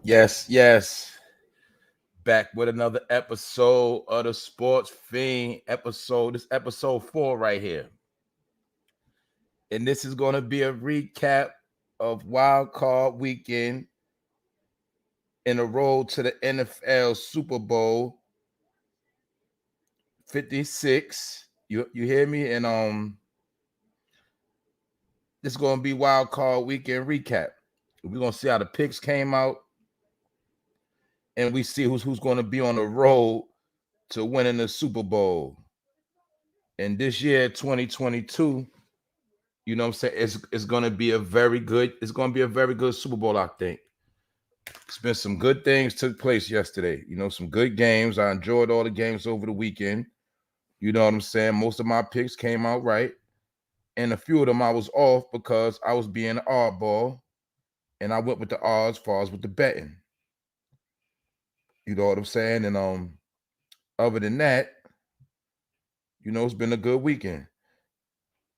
Yes. Back with another episode of the Sports Fiend episode. This episode 4 right here. And this is going to be a recap of Wild Card Weekend in the road to the NFL Super Bowl 56. You hear me? And this is going to be Wild Card Weekend recap. We're going to see how the picks came out. And we see who's going to be on the road to winning the Super Bowl. And this year, 2022, you know what I'm saying, it's going to be a very good Super Bowl, I think. It's been some good things took place yesterday. Some good games. I enjoyed all the games over the weekend. You know what I'm saying? Most of my picks came out right. And a few of them I was off because I was being an oddball. And I went with the odds as far as with the betting. You know what I'm saying? And other than that, it's been a good weekend.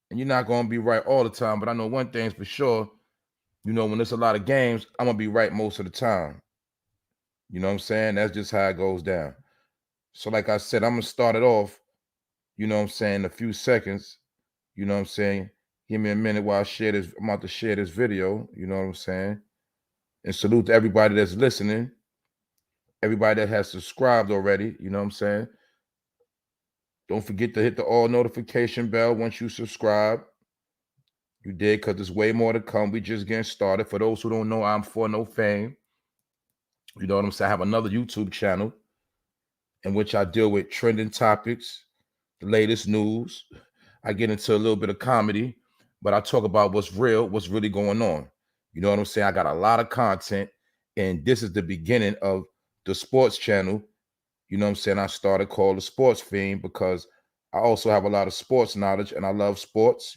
And you're not going to be right all the time, but I know one thing's for sure. When there's a lot of games, I'm going to be right most of the time. You know what I'm saying? That's just how it goes down. So like I said, I'm going to start it off, a few seconds. You know what I'm saying? Give me a minute while I'm about to share this video. You know what I'm saying? And salute to everybody that's listening. Everybody that has subscribed already. You know what I'm saying? Don't forget to hit the all notification bell once you subscribe. You did, because there's way more to come. We just getting started. For those who don't know, I'm For No Fame. You know what I'm saying? I have another YouTube channel in which I deal with trending topics, the latest news. I get into a little bit of comedy, but I talk about what's real, what's really going on. You know what I'm saying? I got a lot of content, and this is the beginning of the sports channel. You know what I'm saying? I started called the Sports Fiend because I also have a lot of sports knowledge, and I love sports.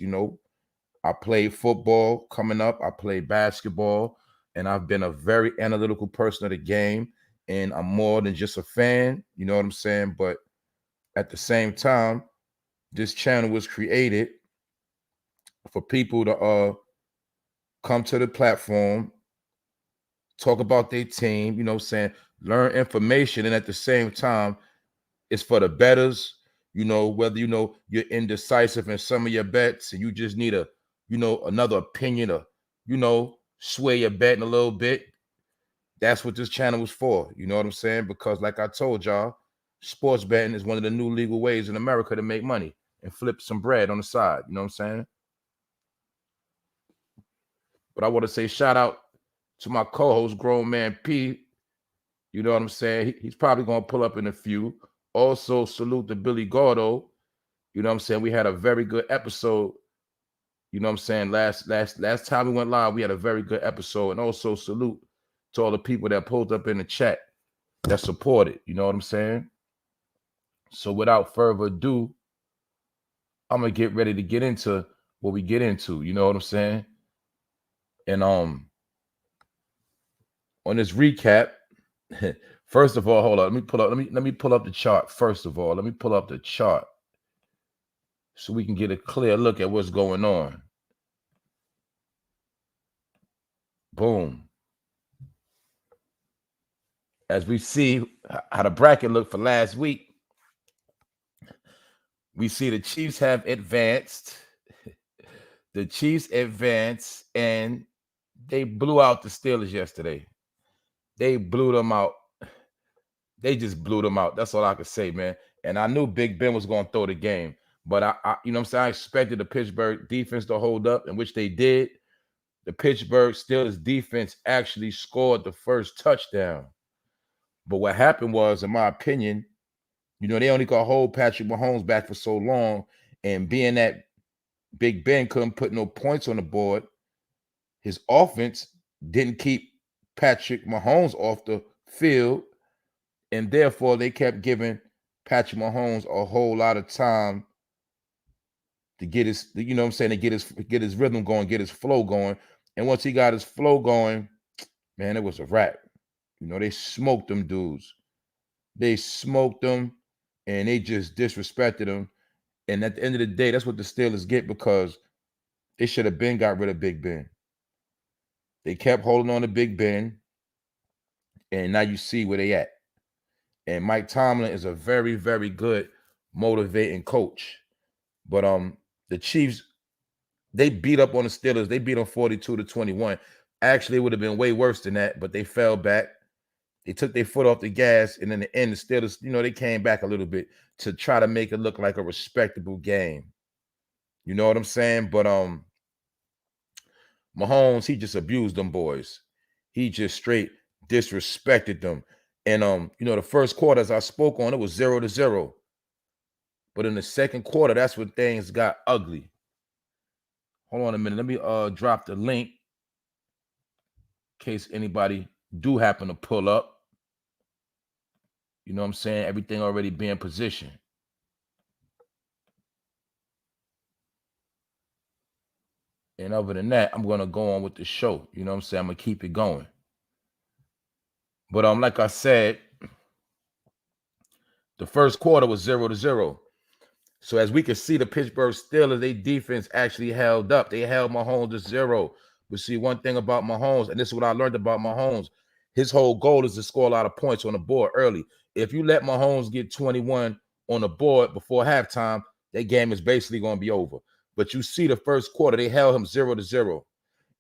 I played football coming up. I played basketball, and I've been a very analytical person of the game, and I'm more than just a fan. You know what I'm saying? But at the same time, this channel was created for people to come to the platform, talk about their team, learn information, and at the same time, it's for the bettors, whether you're indecisive in some of your bets and you just need another opinion or, sway your betting a little bit. That's what this channel was for. You know what I'm saying? Because like I told y'all, sports betting is one of the new legal ways in America to make money and flip some bread on the side. You know what I'm saying? But I want to say shout out to my co-host, Grown Man P. You know what I'm saying? He's probably going to pull up in a few. Also, salute to Billy Gordo. You know what I'm saying? We had a very good episode. You know what I'm saying? Last time we went live, we had a very good episode. And also salute to all the people that pulled up in the chat that supported. You know what I'm saying? So without further ado, I'm gonna get ready to get into what we get into. You know what I'm saying? And on this recap, first of all, hold on. Let me pull up the chart. First of all, let me pull up the chart so we can get a clear look at what's going on. Boom. As we see how the bracket looked for last week, we see the Chiefs have advanced. The Chiefs advanced, and they blew out the Steelers yesterday. They blew them out. They just blew them out. That's all I could say, man. And I knew Big Ben was going to throw the game. But I you know what I'm saying? I expected the Pittsburgh defense to hold up, in which they did. The Pittsburgh Steelers defense actually scored the first touchdown. But what happened was, in my opinion, they only could hold Patrick Mahomes back for so long. And being that Big Ben couldn't put no points on the board, his offense didn't keep Patrick Mahomes off the field. And therefore, they kept giving Patrick Mahomes a whole lot of time to get his, to get his rhythm going, get his flow going. And once he got his flow going, man, it was a wrap. They smoked them dudes. They smoked them, and they just disrespected them. And at the end of the day, that's what the Steelers get, because they should have got rid of Big Ben. They kept holding on to Big Ben. And now you see where they at. And Mike Tomlin is a very, very good motivating coach. But the Chiefs, they beat up on the Steelers. They beat them 42-21. Actually, it would have been way worse than that, but they fell back. They took their foot off the gas, and in the end, the Steelers, they came back a little bit to try to make it look like a respectable game. You know what I'm saying? But Mahomes, he just abused them boys. He just straight disrespected them. And the first quarter, as I spoke on, it was 0-0. But in the second quarter, that's when things got ugly. Hold on a minute. Let me drop the link in case anybody do happen to pull up. You know what I'm saying? Everything already being positioned. And other than that, I'm going to go on with the show. You know what I'm saying? I'm going to keep it going. But like I said, the first quarter was 0-0. So as we can see, the Pittsburgh Steelers, their defense actually held up. They held Mahomes to 0. But see, one thing about Mahomes, and this is what I learned about Mahomes, his whole goal is to score a lot of points on the board early. If you let Mahomes get 21 on the board before halftime, that game is basically going to be over. But you see the first quarter, they held him 0-0.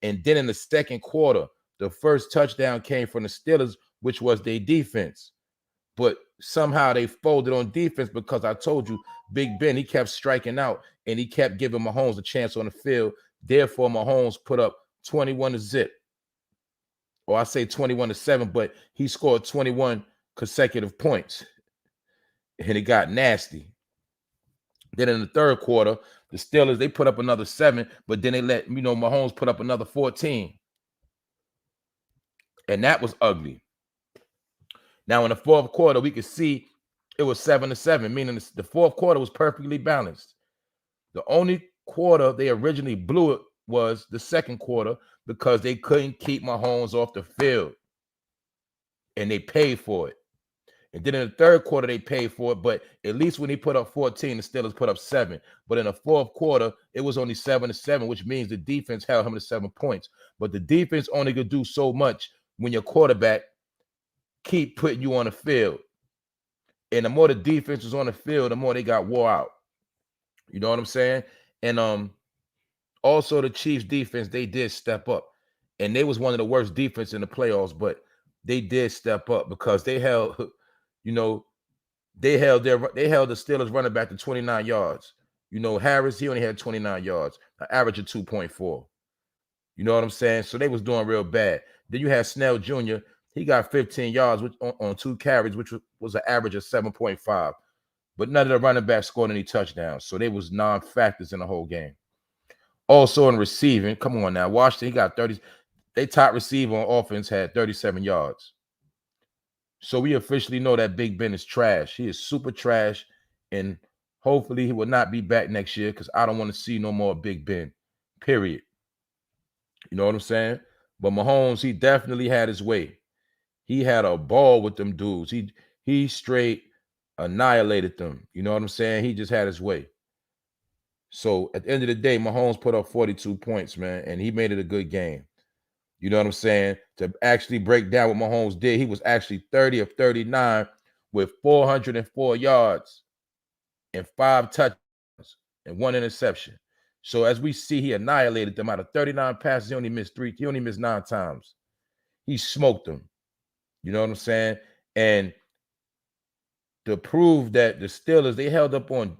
And then in the second quarter, the first touchdown came from the Steelers, which was their defense. But somehow they folded on defense because I told you, Big Ben, he kept striking out and he kept giving Mahomes a chance on the field. Therefore, Mahomes put up 21-0. Or I say 21-7, but he scored 21 consecutive points. And it got nasty. Then in the third quarter, the Steelers, they put up another 7, but then they let, Mahomes put up another 14. And that was ugly. Now, in the fourth quarter, we could see it was 7-7, meaning the fourth quarter was perfectly balanced. The only quarter they originally blew it was the second quarter because they couldn't keep Mahomes off the field. And they paid for it. And then in the third quarter, they paid for it. But at least when he put up 14, the Steelers put up 7. But in the fourth quarter, it was only 7-7, which means the defense held him to 7 points. But the defense only could do so much when your quarterback keep putting you on the field. And the more the defense was on the field, the more they got wore out. You know what I'm saying? And also the Chiefs defense, they did step up. And they was one of the worst defense in the playoffs, but they did step up because they held, they held the Steelers running back to 29 yards. Harris, he only had 29 yards, an average of 2.4. You know what I'm saying? So they was doing real bad. Then you had Snell Jr., he got 15 yards on 2 carries, which was an average of 7.5. But none of the running backs scored any touchdowns. So they was non-factors in the whole game. Also in receiving, come on now, Washington, he got 30. They top receiver on offense had 37 yards. So we officially know that Big Ben is trash. He is super trash. And hopefully he will not be back next year because I don't want to see no more Big Ben, period. You know what I'm saying? But Mahomes, he definitely had his way. He had a ball with them dudes. He straight annihilated them. You know what I'm saying? He just had his way. So at the end of the day, Mahomes put up 42 points, man, and he made it a good game. You know what I'm saying? To actually break down what Mahomes did, he was actually 30 of 39 with 404 yards and 5 touchdowns and 1 interception. So as we see, he annihilated them. Out of 39 passes, he only missed 3. He only missed 9 times. He smoked them. You know what I'm saying? And to prove that the Steelers, they held up on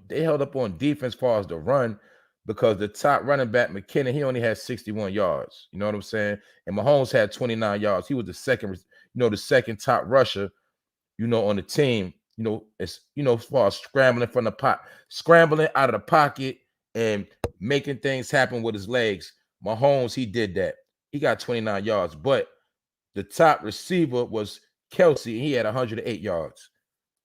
defense as far as the run, because the top running back, McKinnon, he only had 61 yards. You know what I'm saying? And Mahomes had 29 yards. He was the second top rusher, on the team, as far as scrambling from the pot, scrambling out of the pocket and making things happen with his legs. Mahomes, he did that. He got 29 yards. But the top receiver was Kelsey. He had 108 yards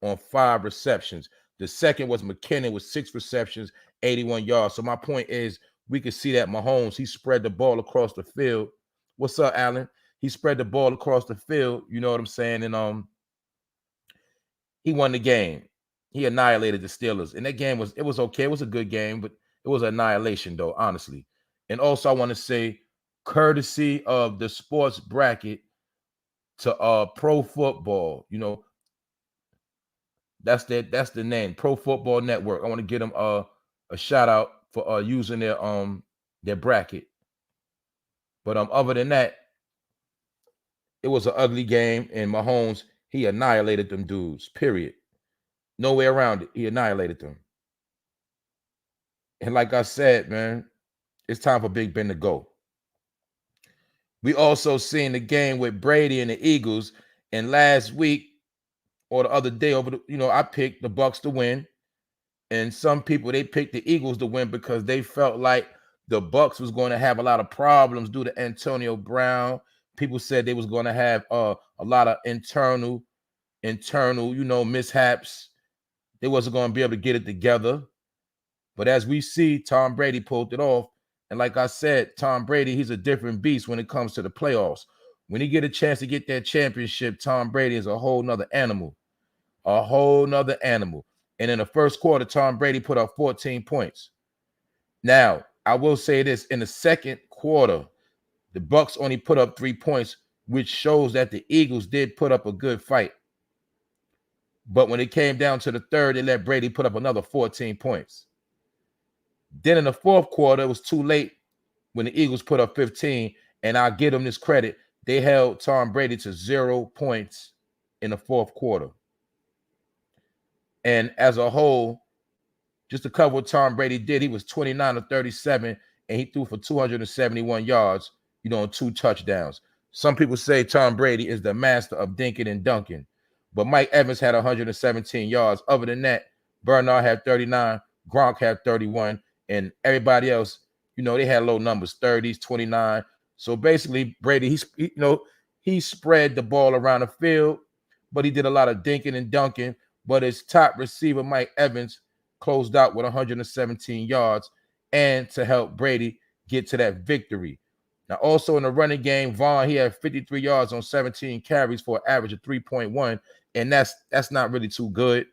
on 5 receptions. The second was McKinnon with 6 receptions, 81 yards. So my point is, we can see that Mahomes, he spread the ball across the field. What's up, Allen? He spread the ball across the field. You know what I'm saying? And he won the game. He annihilated the Steelers. And that game was okay. It was a good game, but it was annihilation, though, honestly. And also, I want to say, courtesy of the sports bracket, to Pro Football. That's the name, Pro Football Network. I want to get them a shout out for using their bracket. But other than that, it was an ugly game, and Mahomes, he annihilated them dudes. Period. No way around it. He annihilated them. And like I said, man, it's time for Big Ben to go. We also seen the game with Brady and the Eagles, and last week or the other day I picked the Bucks to win, and some people, they picked the Eagles to win because they felt like the Bucks was going to have a lot of problems due to Antonio Brown. People said they was going to have a lot of internal mishaps. They wasn't going to be able to get it together. But as we see, Tom Brady pulled it off. And like I said, Tom Brady, he's a different beast when it comes to the playoffs. When he get a chance to get that championship, Tom Brady is a whole nother animal. A whole nother animal. And in the first quarter, Tom Brady put up 14 points. Now, I will say this. In the second quarter, the Bucks only put up 3 points, which shows that the Eagles did put up a good fight. But when it came down to the third, they let Brady put up another 14 points. Then in the fourth quarter, it was too late when the Eagles put up 15, and I'll give them this credit. They held Tom Brady to 0 points in the fourth quarter. And as a whole, just to cover what Tom Brady did, he was 29 of 37, and he threw for 271 yards, and 2 touchdowns. Some people say Tom Brady is the master of dinking and dunking, but Mike Evans had 117 yards. Other than that, Bernard had 39, Gronk had 31, and everybody else, they had low numbers, 30s, 29. So basically, Brady, he spread the ball around the field, but he did a lot of dinking and dunking. But his top receiver, Mike Evans, closed out with 117 yards and to help Brady get to that victory. Now, also in the running game, Vaughn, he had 53 yards on 17 carries for an average of 3.1, and that's not really too good.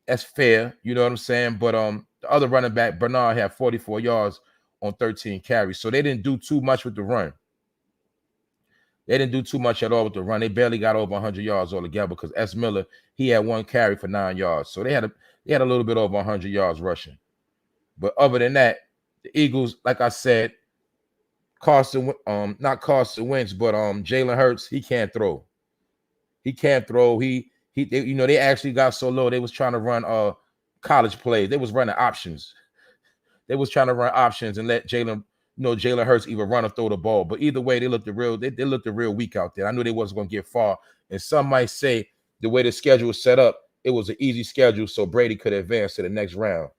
That's fair, you know what I'm saying? But the other running back, Bernard, had 44 yards on 13 carries. So they didn't do too much with the run. They didn't do too much at all with the run. They barely got over 100 yards altogether because S. Miller, he had 1 carry for 9 yards. So they had a little bit over 100 yards rushing. But other than that, the Eagles, like I said, not Carson Wentz, but Jalen Hurts, he can't throw. He can't throw. They actually got so low, they was trying to run college plays. They was running options. They was trying to run options and let Jalen Hurts either run or throw the ball. But either way, they looked real weak out there. I knew they wasn't going to get far. And some might say the way the schedule was set up, it was an easy schedule so Brady could advance to the next round.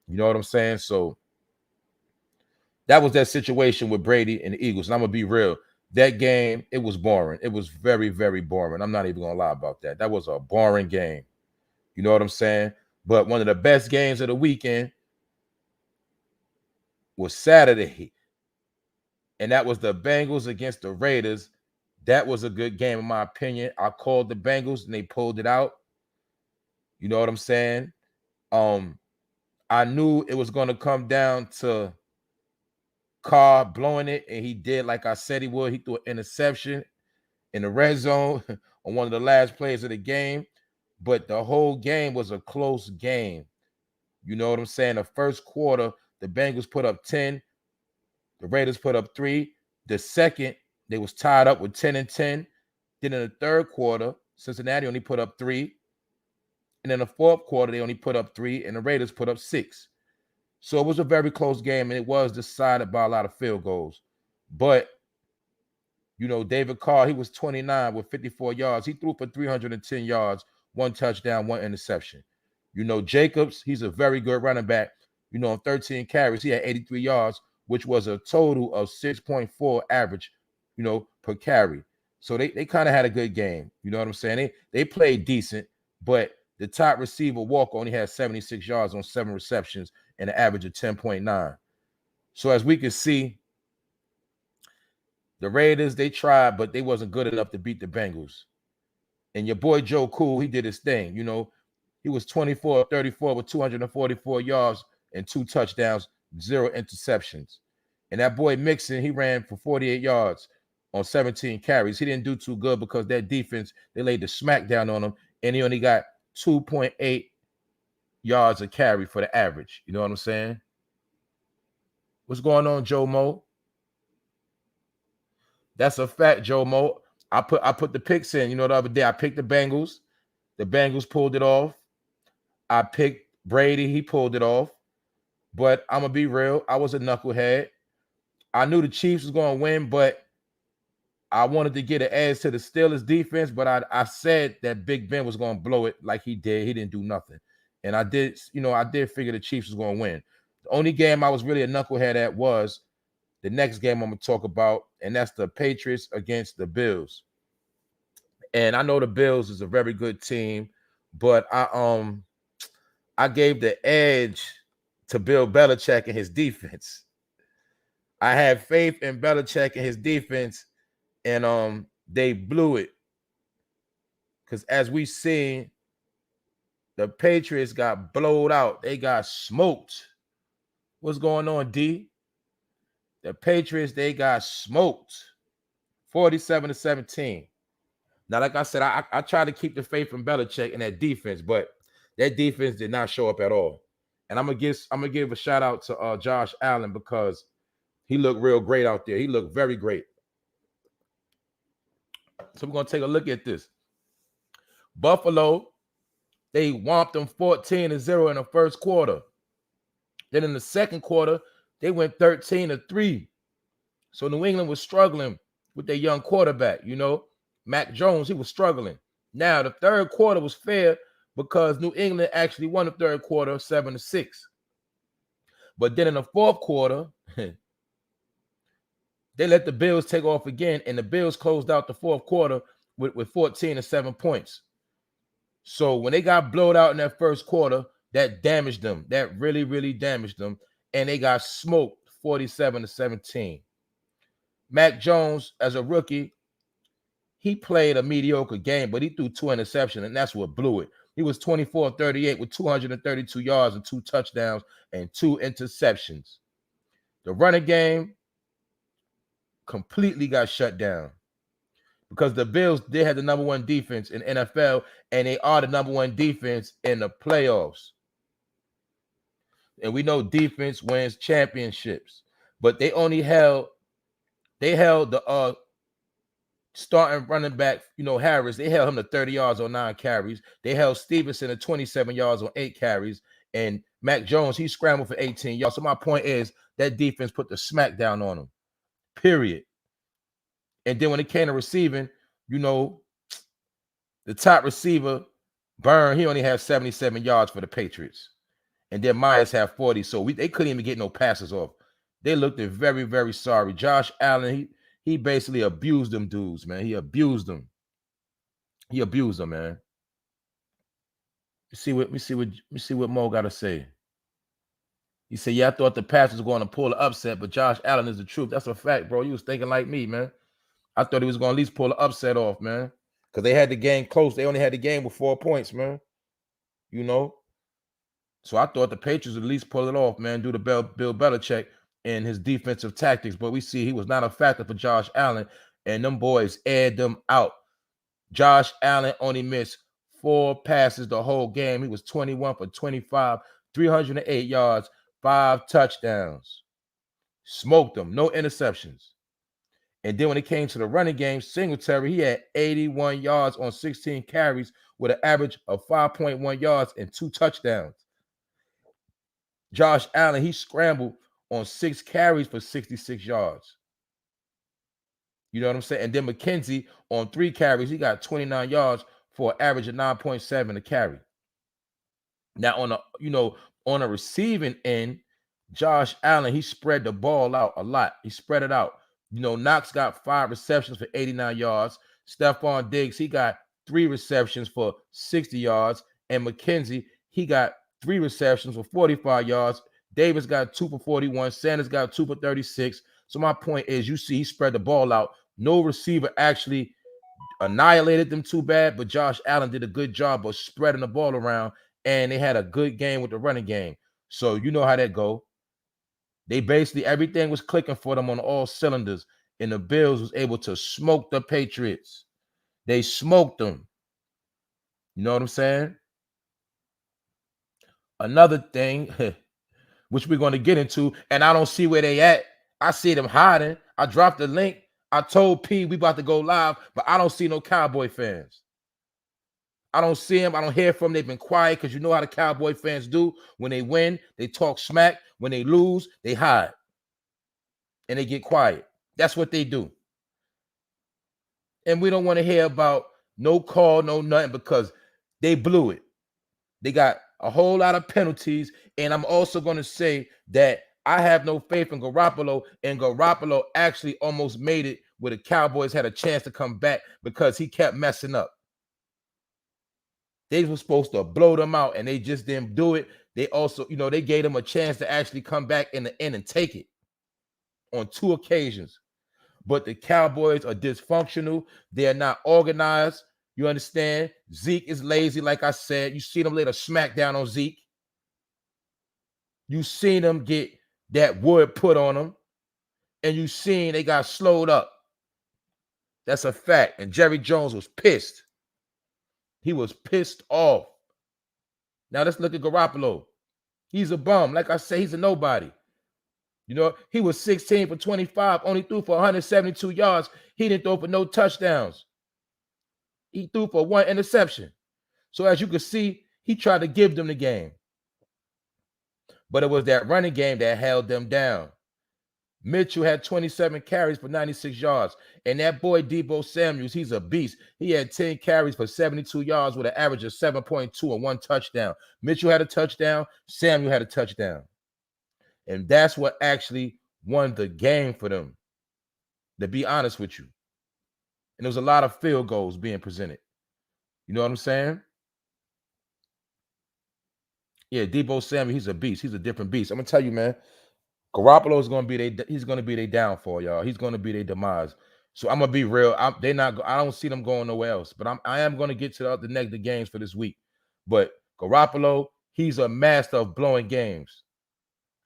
You know what I'm saying? So that was that situation with Brady and the Eagles. And I'm going to be real. That game, it was boring. It was very, very boring. I'm not even going to lie about that. That was a boring game. You know what I'm saying? But one of the best games of the weekend was Saturday. And that was the Bengals against the Raiders. That was a good game, in my opinion. I called the Bengals, and they pulled it out. You know what I'm saying? I knew it was going to come down to Carr blowing it, and he did like I said he would. He threw an interception in the red zone on one of the last plays of the game. But the whole game was a close game. You know what I'm saying? The first quarter, the Bengals put up 10. The Raiders put up 3. The second, they was tied up with 10-10. Then in the third quarter, Cincinnati only put up 3. And in the fourth quarter, they only put up 3, and the Raiders put up 6. So it was a very close game, and it was decided by a lot of field goals. But, David Carr, he was 29 with 54 yards. He threw for 310 yards, 1 touchdown, 1 interception. Jacobs, he's a very good running back. On 13 carries, he had 83 yards, which was a total of 6.4 average, per carry. So they kind of had a good game. You know what I'm saying? They played decent, but the top receiver, Walker, only had 76 yards on 7 receptions and an average of 10.9. So as we can see, the Raiders, they tried, but they wasn't good enough to beat the Bengals. And your boy Joe Cool, he did his thing. He was 24 of 34 with 244 yards and 2 touchdowns, 0 interceptions. And that boy Mixon, he ran for 48 yards. on 17 carries. He didn't do too good because that defense, they laid the smack down on him, and he only got 2.8 yards a carry for the average. You know what I'm saying? What's going on, Joe Mo? That's a fact, Joe Mo. I put the picks in. You know, the other day I picked the Bengals. The Bengals pulled it off. I picked Brady. He pulled it off. But I'm going to be real. I was a knucklehead. I knew the Chiefs was going to win, but I wanted to get an edge to the Steelers defense, but I said that Big Ben was going to blow it like he did. He didn't do nothing. And I did figure the Chiefs was going to win. The only game I was really a knucklehead at was the next game I'm going to talk about, and that's the Patriots against the Bills. And I know the Bills is a very good team, but I gave the edge to Bill Belichick and his defense. I had faith in Belichick and his defense, and they blew it. Because as we seen, the Patriots got blowed out. They got smoked. What's going on, D? The Patriots, they got smoked. 47-17. Now, like I said, I tried to keep the faith in Belichick and that defense, but that defense did not show up at all. And I'm gonna give a shout out to Josh Allen because he looked real great out there. He looked very great. So we're gonna take a look at this. Buffalo, they whomped them 14-0 in the first quarter. Then in the second quarter, they went 13-3. So New England was struggling with their young quarterback, you know. Mac Jones, he was struggling. Now, the third quarter was fair because New England actually won the third quarter 7-6. But then in the fourth quarter, they let the Bills take off again, and the Bills closed out the fourth quarter with 14-7 points. So when they got blown out in that first quarter, that damaged them. That really, really damaged them. And they got smoked 47-17. Mac Jones, as a rookie, he played a mediocre game, but he threw 2 interceptions, and that's what blew it. He was 24-38 with 232 yards and 2 touchdowns and 2 interceptions. The running game completely got shut down because the Bills, they had the number 1 defense in NFL, and they are the number 1 defense in the playoffs. And we know defense wins championships, but they held the starting running back, Harris. They held him to 30 yards on 9 carries. They held Stevenson to 27 yards on 8 carries. And Mac Jones, he scrambled for 18 yards. So my point is that defense put the smack down on him, period. And then when it came to receiving, the top receiver, Byrne, he only had 77 yards for the Patriots. And then Myers had 40. So they couldn't even get no passes off. They looked very, very sorry. Josh Allen, he basically abused them dudes, man. He abused them. He abused them, man. Let me see what Mo got to say. He said, yeah, I thought the Pats was going to pull the upset, but Josh Allen is the truth. That's a fact, bro. You was thinking like me, man. I thought he was going to at least pull the upset off, man. Because they had the game close. They only had the game with 4 points, man. So I thought the Patriots would at least pull it off, man, due to Bill Belichick and his defensive tactics. But we see he was not a factor for Josh Allen, and them boys aired them out. Josh Allen only missed 4 passes the whole game. He was 21 for 25, 308 yards, 5 touchdowns. Smoked them, no interceptions. And then when it came to the running game, Singletary, he had 81 yards on 16 carries with an average of 5.1 yards and 2 touchdowns. Josh Allen, he scrambled on 6 carries for 66 yards. You know what I'm saying? And then McKenzie on 3 carries, he got 29 yards for an average of 9.7 a carry. Now on a receiving end, Josh Allen, he spread the ball out a lot. He spread it out. Knox got 5 receptions for 89 yards. Stephon Diggs, he got 3 receptions for 60 yards. And McKenzie, he got 3 receptions for 45 yards. Davis got 2 for 41. Sanders got 2 for 36. So my point is, you see, he spread the ball out. No receiver actually annihilated them too bad, but Josh Allen did a good job of spreading the ball around, and they had a good game with the running game. So you know how that go. They basically, everything was clicking for them on all cylinders. And the Bills was able to smoke the Patriots. They smoked them. You know what I'm saying? Another thing, which we're going to get into, and I don't see where they at. I see them hiding. I dropped the link. I told P we about to go live, but I don't see no Cowboy fans. I don't see them. I don't hear from them. They've been quiet because you know how the Cowboy fans do. When they win, they talk smack. When they lose, they hide. And they get quiet. That's what they do. And we don't want to hear about no call, no nothing, because they blew it. They got a whole lot of penalties. And I'm also going to say that I have no faith in Garoppolo. And Garoppolo actually almost made it where the Cowboys had a chance to come back because he kept messing up. They were supposed to blow them out, and they just didn't do it. They also, they gave them a chance to actually come back in the end and take it on 2 occasions. But the Cowboys are dysfunctional. They are not organized. You understand? Zeke is lazy, like I said. You see them lay a smackdown on Zeke. You seen them get that wood put on them. And you seen they got slowed up. That's a fact. And Jerry Jones was pissed. He was pissed off. Now let's look at Garoppolo. He's a bum. Like I say, he's a nobody. He was 16 for 25, only threw for 172 yards. He didn't throw for no touchdowns. He threw for 1 interception. So as you can see, he tried to give them the game. But it was that running game that held them down. Mitchell had 27 carries for 96 yards. And that boy, Deebo Samuels, he's a beast. He had 10 carries for 72 yards with an average of 7.2 and 1 touchdown. Mitchell had a touchdown. Samuel had a touchdown. And that's what actually won the game for them, to be honest with you. And there was a lot of field goals being presented. You know what I'm saying? Yeah, Deebo Samuel, he's a beast. He's a different beast. I'm going to tell you, man, Garoppolo is going to be their downfall, y'all. He's going to be their demise. So I'm going to be real. I don't see them going nowhere else. But I am going to get to the negative games for this week. But Garoppolo, he's a master of blowing games.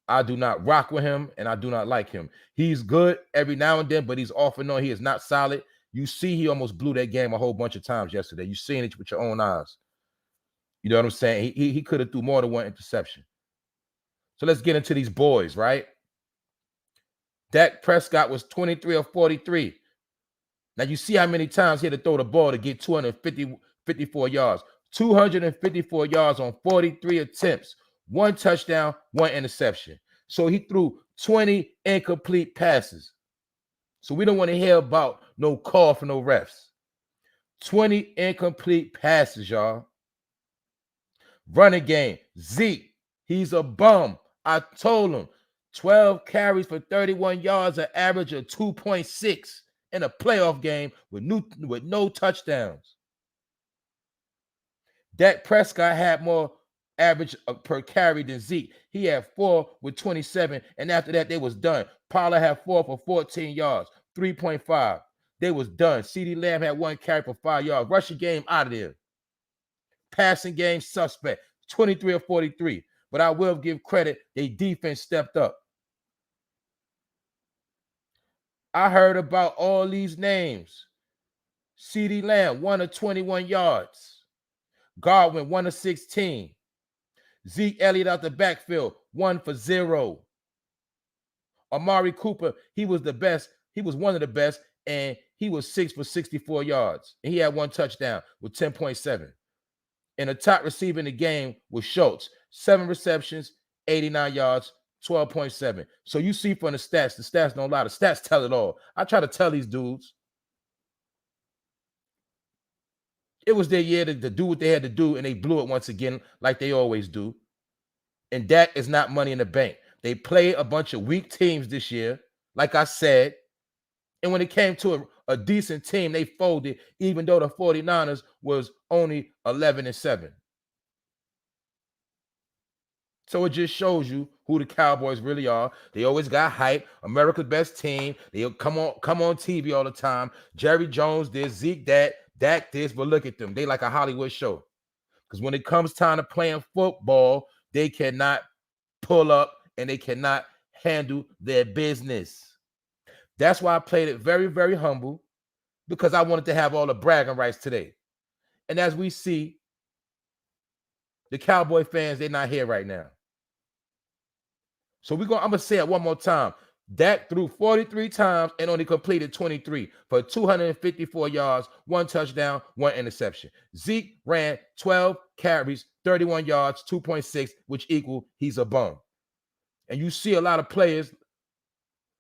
I do not rock with him, and I do not like him. He's good every now and then, but he's off and on. He is not solid. You see, he almost blew that game a whole bunch of times yesterday. You've seen it with your own eyes. You know what I'm saying? He could have threw more than 1 interception. So let's get into these boys, right? Dak Prescott was 23 of 43. Now, you see how many times he had to throw the ball to get 254 yards. 254 yards on 43 attempts. 1 touchdown, 1 interception. So he threw 20 incomplete passes. So we don't want to hear about no call for no refs. 20 incomplete passes, y'all. Running game, Zeke, he's a bum. I told him 12 carries for 31 yards, an average of 2.6 in a playoff game with no touchdowns. Dak Prescott had more average per carry than Zeke. He had 4 with 27, and after that, they was done. Pollard had 4 for 14 yards, 3.5. They was done. CeeDee Lamb had 1 carry for 5 yards. Rushing game out of there. Passing game suspect, 23 of 43. But I will give credit, their defense stepped up. I heard about all these names. CeeDee Lamb, 1 of 21 yards. Godwin, 1 of 16. Zeke Elliott out the backfield, 1 for 0. Amari Cooper, he was the best. He was one of the best, and he was 6 for 64 yards. And he had 1 touchdown with 10.7. And the top receiver in the game was Schultz, 7 receptions, 89 yards, 12.7. So you see from the stats don't lie. The stats tell it all. I try to tell these dudes. It was their year to do what they had to do, and they blew it once again like they always do. And that is not money in the bank. They played a bunch of weak teams this year, like I said. And when it came to a decent team, they folded, even though the 49ers was only 11-7. So it just shows you who the Cowboys really are. They always got hype. America's best team. They come on TV all the time. Jerry Jones this, Zeke that, Dak this, but look at them. They like a Hollywood show. Because when it comes time to playing football, they cannot pull up and they cannot handle their business. That's why I played it very, very humble, because I wanted to have all the bragging rights today. And as we see, the Cowboy fans, they're not here right now. So I'm gonna say it one more time. Dak threw 43 times and only completed 23 for 254 yards, 1 touchdown, 1 interception. Zeke ran 12 carries, 31 yards, 2.6, which equal he's a bum. And you see a lot of players,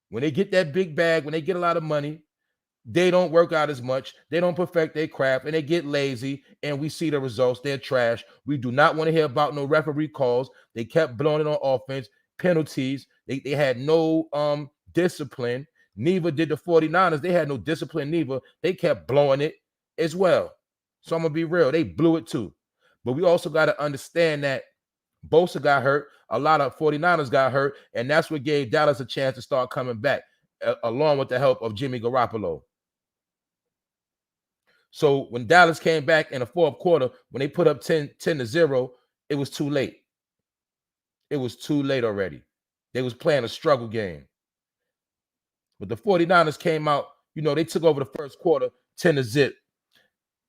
when they get that big bag, when they get a lot of money, they don't work out as much. They don't perfect their craft, and they get lazy, and we see the results. They're trash. We do not want to hear about no referee calls. They kept blowing it on offense, penalties. They had no discipline. Neither did the 49ers. They had no discipline neither. They kept blowing it as well. So I'm going to be real. They blew it too. But we also got to understand that Bosa got hurt. A lot of 49ers got hurt, and that's what gave Dallas a chance to start coming back, along with the help of Jimmy Garoppolo. So when Dallas came back in the fourth quarter, when they put up 10-0, it was too late. It was too late already. They was playing a struggle game. But the 49ers came out, they took over the first quarter 10-0.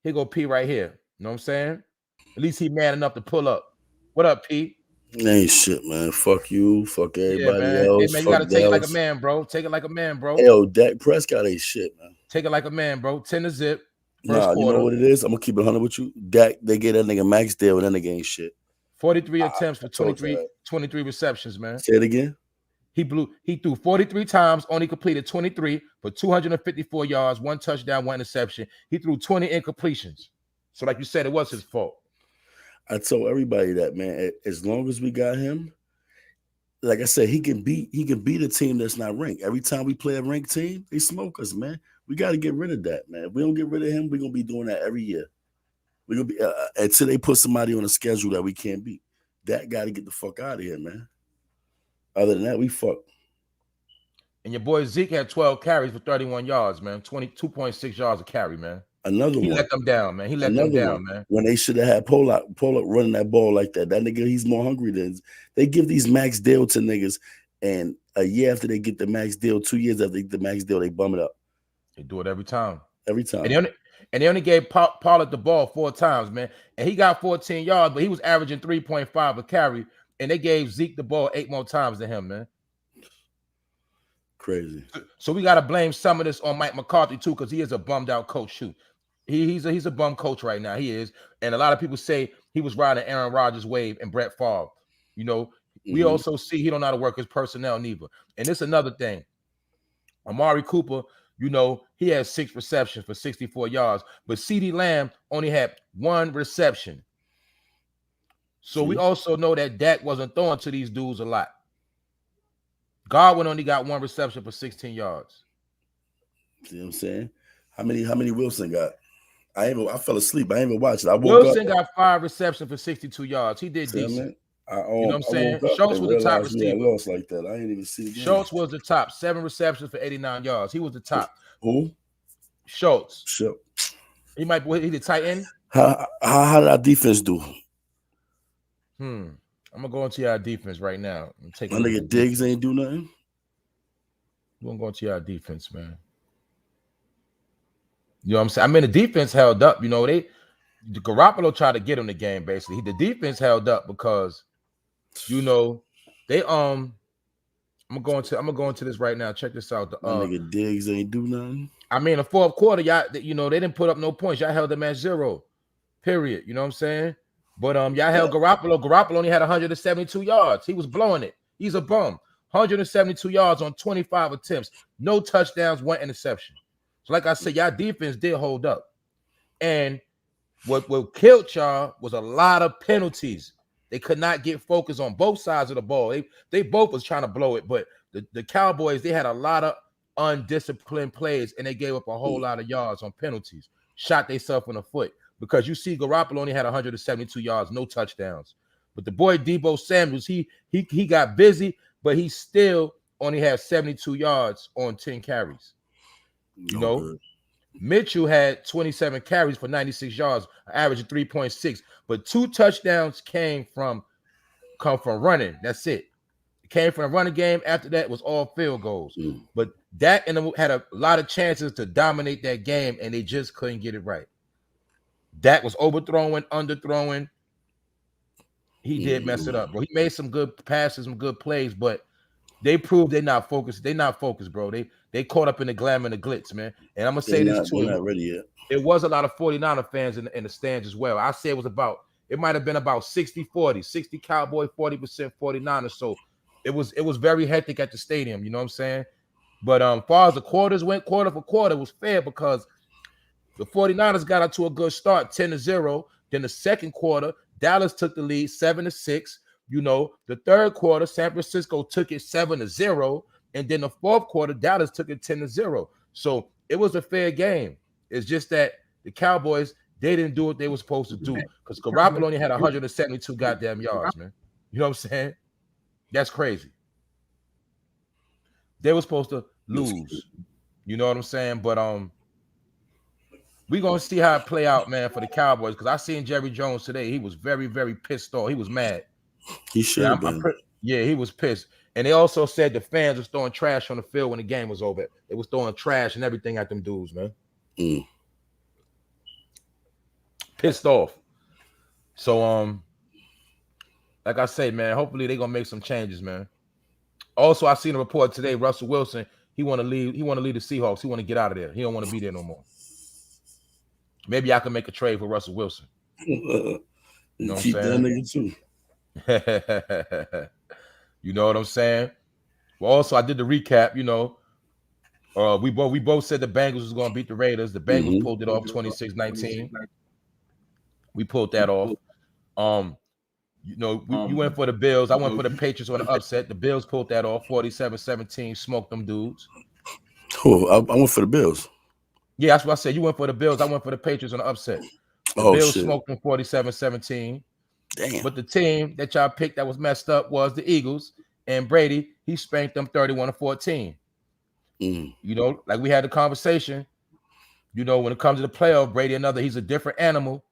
Here go P right here. You know what I'm saying? At least he man enough to pull up. What up, P? Ain't shit, man. Fuck you. Fuck Yeah, everybody man. Hey, else. man, you got Fuck to take it like a Dallas. man, bro. Take it like a man, bro. Hey, yo, Dak Prescott ain't shit, man. Take it like a man, bro. 10-0. First Nah, you know quarter. what it is? I'm gonna keep it 100 with you. Dak, they get that nigga Max deal, and that nigga ain't shit. 43 attempts for I told you 23 receptions, man. Say it again. He threw 43 times, only completed 23 for 254 yards, 1 touchdown, 1 interception. He threw 20 incompletions. So, like you said, it was his fault. I told everybody that, man. As long as we got him, like I said, he can beat a team that's not ranked. Every time we play a ranked team, they smoke us, man. We got to get rid of that, man. If we don't get rid of him, we're gonna be doing that every year. We're gonna be until they put somebody on a schedule that we can't beat. That got to get the fuck out of here, man. Other than that, we fuck. And your boy Zeke had 12 carries for 31 yards, man. 22.6 yards a carry, man. Another He one. let them down, man. He let them down, man. When they should have had Pollock running that ball like that. That nigga, he's more hungry than they give these max deal to niggas, and a year after they get the max deal, 2 years after they get the max deal, they bum it up. They do it every time. Every time. And they only gave Pollard the ball 4 times, man. And he got 14 yards, but he was averaging 3.5 a carry. And they gave Zeke the ball 8 more times than him, man. Crazy. So we got to blame some of this on Mike McCarthy too, because he is a bummed out coach too. He's a bum coach right now. He is. And a lot of people say he was riding Aaron Rodgers' wave and Brett Favre. We also see he don't know how to work his personnel neither. And it's another thing. Amari Cooper, he had 6 receptions for 64 yards, but CeeDee Lamb only had 1 reception. So we also know that Dak wasn't throwing to these dudes a lot. Godwin only got 1 reception for 16 yards. See what I'm saying? How many Wilson got? I fell asleep. I ain't even watched it. I woke Wilson up. got 5 receptions for 62 yards. He did decent. You know what I'm saying? Schultz was the top receiver. Lost like that. I didn't even see the game. Schultz was the top. 7 receptions for 89 yards. He was the top. Who? Schultz. Sure. He the tight end. How did our defense do? I'm gonna go into our defense right now. My nigga Diggs ain't do nothing. We're gonna go into our defense, man. You know what I'm saying? I mean, the defense held up. Garoppolo tried to get him the game. Basically, the defense held up because, they I'm gonna go into this right now. Check this out. My nigga Diggs ain't do nothing. I mean, the fourth quarter, y'all, they didn't put up no points. Y'all held them at 0. Period. You know what I'm saying? But y'all held Garoppolo. Garoppolo only had 172 yards. He was blowing it. He's a bum. 172 yards on 25 attempts. No touchdowns, 1 interception. So like I said, y'all defense did hold up. And what killed y'all was a lot of penalties. They could not get focused on both sides of the ball. They both was trying to blow it, but the Cowboys, they had a lot of undisciplined plays, and they gave up a whole lot of yards on penalties. Shot themselves in the foot. Because you see, Garoppolo only had 172 yards, no touchdowns. But the boy Deebo Samuels, he got busy, but he still only had 72 yards on 10 carries. Good. Mitchell had 27 carries for 96 yards, average of 3.6. But 2 touchdowns come from running. That's it. It came from the running game. After that, it was all field goals. But Dak and them had a lot of chances to dominate that game, and they just couldn't get it right. Dak was overthrowing, underthrowing. He did mess it up, bro. He made some good passes, some good plays, but they proved they're not focused. They're not focused, bro. They caught up in the glamour and the glitz, man. And I'm gonna say this They're too. not ready yet. It was a lot of 49er fans in the stands as well. I say it might have been about 60-40, 60 Cowboy, 40% 49ers. So it was very hectic at the stadium, you know what I'm saying? But far as the quarters went, quarter for quarter, was fair because the 49ers got out to a good start, 10-0. Then the second quarter, Dallas took the lead 7-6. You know, the third quarter, San Francisco took it 7-0. And then the fourth quarter, Dallas took it 10-0. So it was a fair game. It's just that the Cowboys, they didn't do what they were supposed to do because Garoppolo only had 172 goddamn yards, man. You know what I'm saying? That's crazy. They were supposed to lose. You know what I'm saying? But we're going to see how it play out, man, for the Cowboys because I seen Jerry Jones today. He was very, very pissed off. He was mad. He should have been. Yeah, he was pissed. And they also said the fans was throwing trash on the field when the game was over. They was throwing trash and everything at them dudes, man. Pissed off. So, like I say, man, hopefully they're gonna make some changes, man. Also, I seen a report today. Russell Wilson, he want to leave. He want to leave the Seahawks. He want to get out of there. He don't want to be there no more. Maybe I can make a trade for Russell Wilson. You know keep that nigga too. You know what I'm saying? Well, also I did the recap. You know, we both said the Bengals was going to beat the Raiders. The Bengals pulled it off 26-19. We pulled that off. You know, you went for the Bills. I went for the Patriots on the upset. The Bills pulled that off 47-17. Smoked them dudes. Oh, I went for the Bills. Yeah, that's what I said. You went for the Bills. I went for the Patriots on the upset. The Bills smoked them 47-17. Damn. But the team that y'all picked that was messed up was the Eagles. And Brady, he spanked them 31-14. You know, like we had the conversation. You know, when it comes to the playoff, Brady, he's a different animal.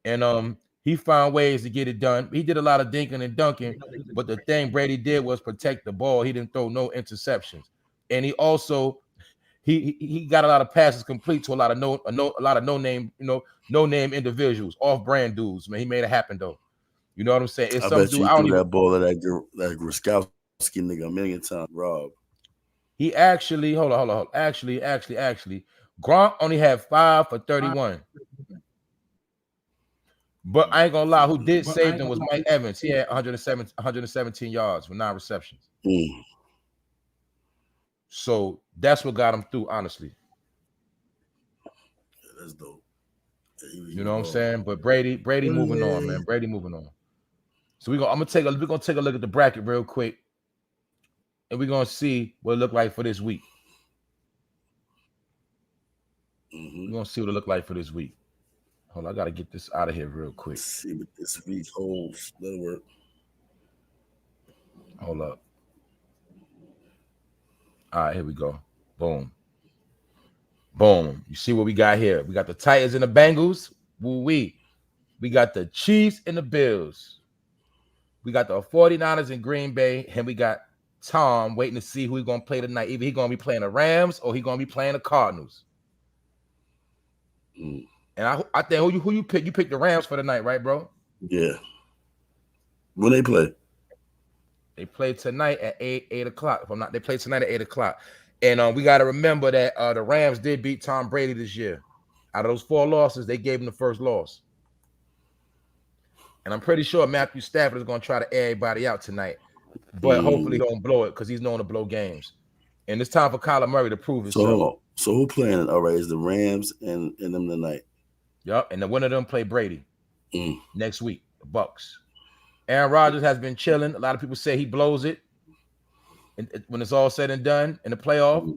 And he found ways to get it done. He did a lot of dinking and dunking. But the thing Brady did was protect the ball. He didn't throw no interceptions. And he also he got a lot of passes complete to a lot of no name individuals, off-brand dudes. Man, he made it happen though. You know what I'm saying? It's I bet you threw that ball at that Gronkowski nigga a million times, Rob. He actually, hold on. Actually, Gronk only had 5 for 31. But I ain't gonna lie, who did save them was Mike Evans. He had 117 yards with 9 receptions. So that's what got him through, honestly. Yeah, that's dope. You know what I'm saying? But Brady moving on, man. Brady moving on. So we're gonna take a look at the bracket real quick, and we're gonna see what it look like for this week. We're gonna see what it look like for this week. Hold on, I gotta get this out of here real quick. Let's see what this week holds. That'll work. Hold up. All right, here we go. Boom. You see what we got here? We got the Titans and the Bengals. Woo-wee. We got the Chiefs and the Bills. We got the 49ers in Green Bay. And we got Tom waiting to see who he's going to play tonight. Either he's going to be playing the Rams or he's going to be playing the Cardinals. And I think who you pick? You picked the Rams for the night, right, bro? Yeah. When they play? They play tonight at 8 o'clock. If I'm not, they play tonight at 8 o'clock. And we got to remember that the Rams did beat Tom Brady this year. Out of those 4 losses, they gave him the first loss. And I'm pretty sure Matthew Stafford is going to try to air everybody out tonight. But hopefully he don't blow it because he's known to blow games. And it's time for Kyler Murray to prove himself. So who playing it? All right, is the Rams and them tonight. Yep, and the winner of them play Brady next week, the Bucs. Aaron Rodgers has been chilling. A lot of people say he blows it when it's all said and done in the playoff.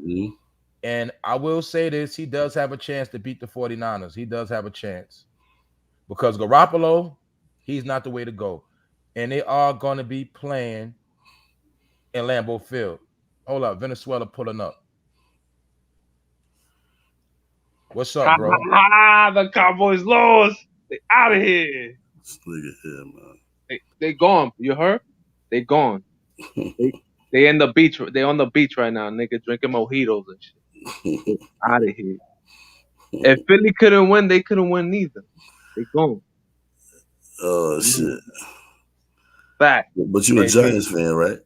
And I will say this, he does have a chance to beat the 49ers. He does have a chance. Because Garoppolo, he's not the way to go. And they are going to be playing in Lambeau Field. Hold up, Venezuela pulling up. What's up, bro? The Cowboys lost. They out of here. Look at him, man. They gone. You heard? They gone. They in the beach. They on the beach right now, nigga, drinking mojitos and shit. Get out of here. If Philly couldn't win, they couldn't win neither. They gone. Oh shit! Back. But you a Hey, Giants fan, right?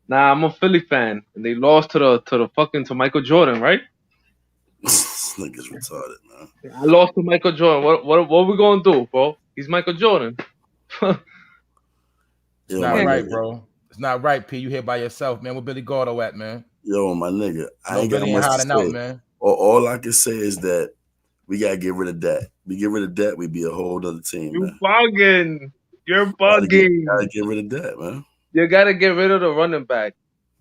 Nah, I'm a Philly fan, and they lost to the Michael Jordan, right? This nigga's retarded, man. I lost to Michael Jordan. What we gonna do, bro? He's Michael Jordan. It's Yo, not my right, nigga. bro. It's not right, P. You here by yourself, man. Where Billy Gordo at, man? Yo, my nigga. I No, ain't got Billy ain't much to hiding out, say. man. All I can say is that we gotta get rid of that. We get rid of that, we be a whole other team, You man. bugging. You're Gotta bugging. get rid of that, man. You gotta get rid of the running back.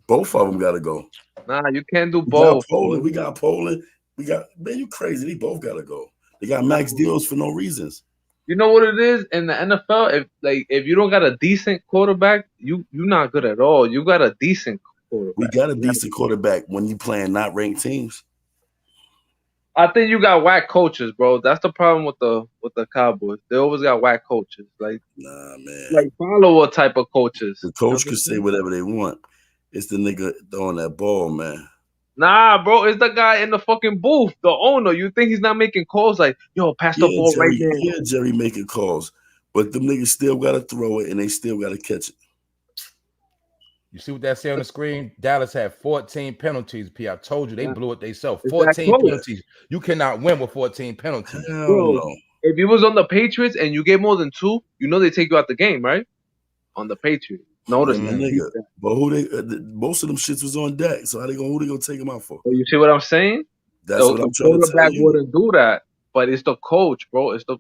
Both of them gotta go. Nah, you can't do We both. got Poland. We got Poland. We got, man, you crazy. They both gotta go. They got max deals for no reasons. You know what it is in the NFL? If you don't got a decent quarterback, you're not good at all. You got a decent quarterback. We got a decent quarterback when you playing not ranked teams. I think you got whack coaches, bro. That's the problem with the Cowboys. They always got whack coaches. Nah, man. Like follower type of coaches. The coach can say whatever they want. It's the nigga throwing that ball, man. Nah, bro, it's the guy in the fucking booth, the owner. You think he's not making calls like, yo, pass the ball right there? Yeah, Jerry making calls. But them niggas still gotta throw it and they still gotta catch it. You see what that say on the screen? Dallas had 14 penalties, P. I told you they blew it themselves. It's 14 that close. penalties. You cannot win with 14 penalties. Hell Bro, no. If you was on the Patriots and you get more than 2, you know they take you out the game, right? On the Patriots. Notice My that. nigga. But most of them shits was on deck. So who they gonna take them out for? So you see what I'm saying? That's what I'm trying to tell quarterback you. wouldn't do that, but it's the coach, bro. It's the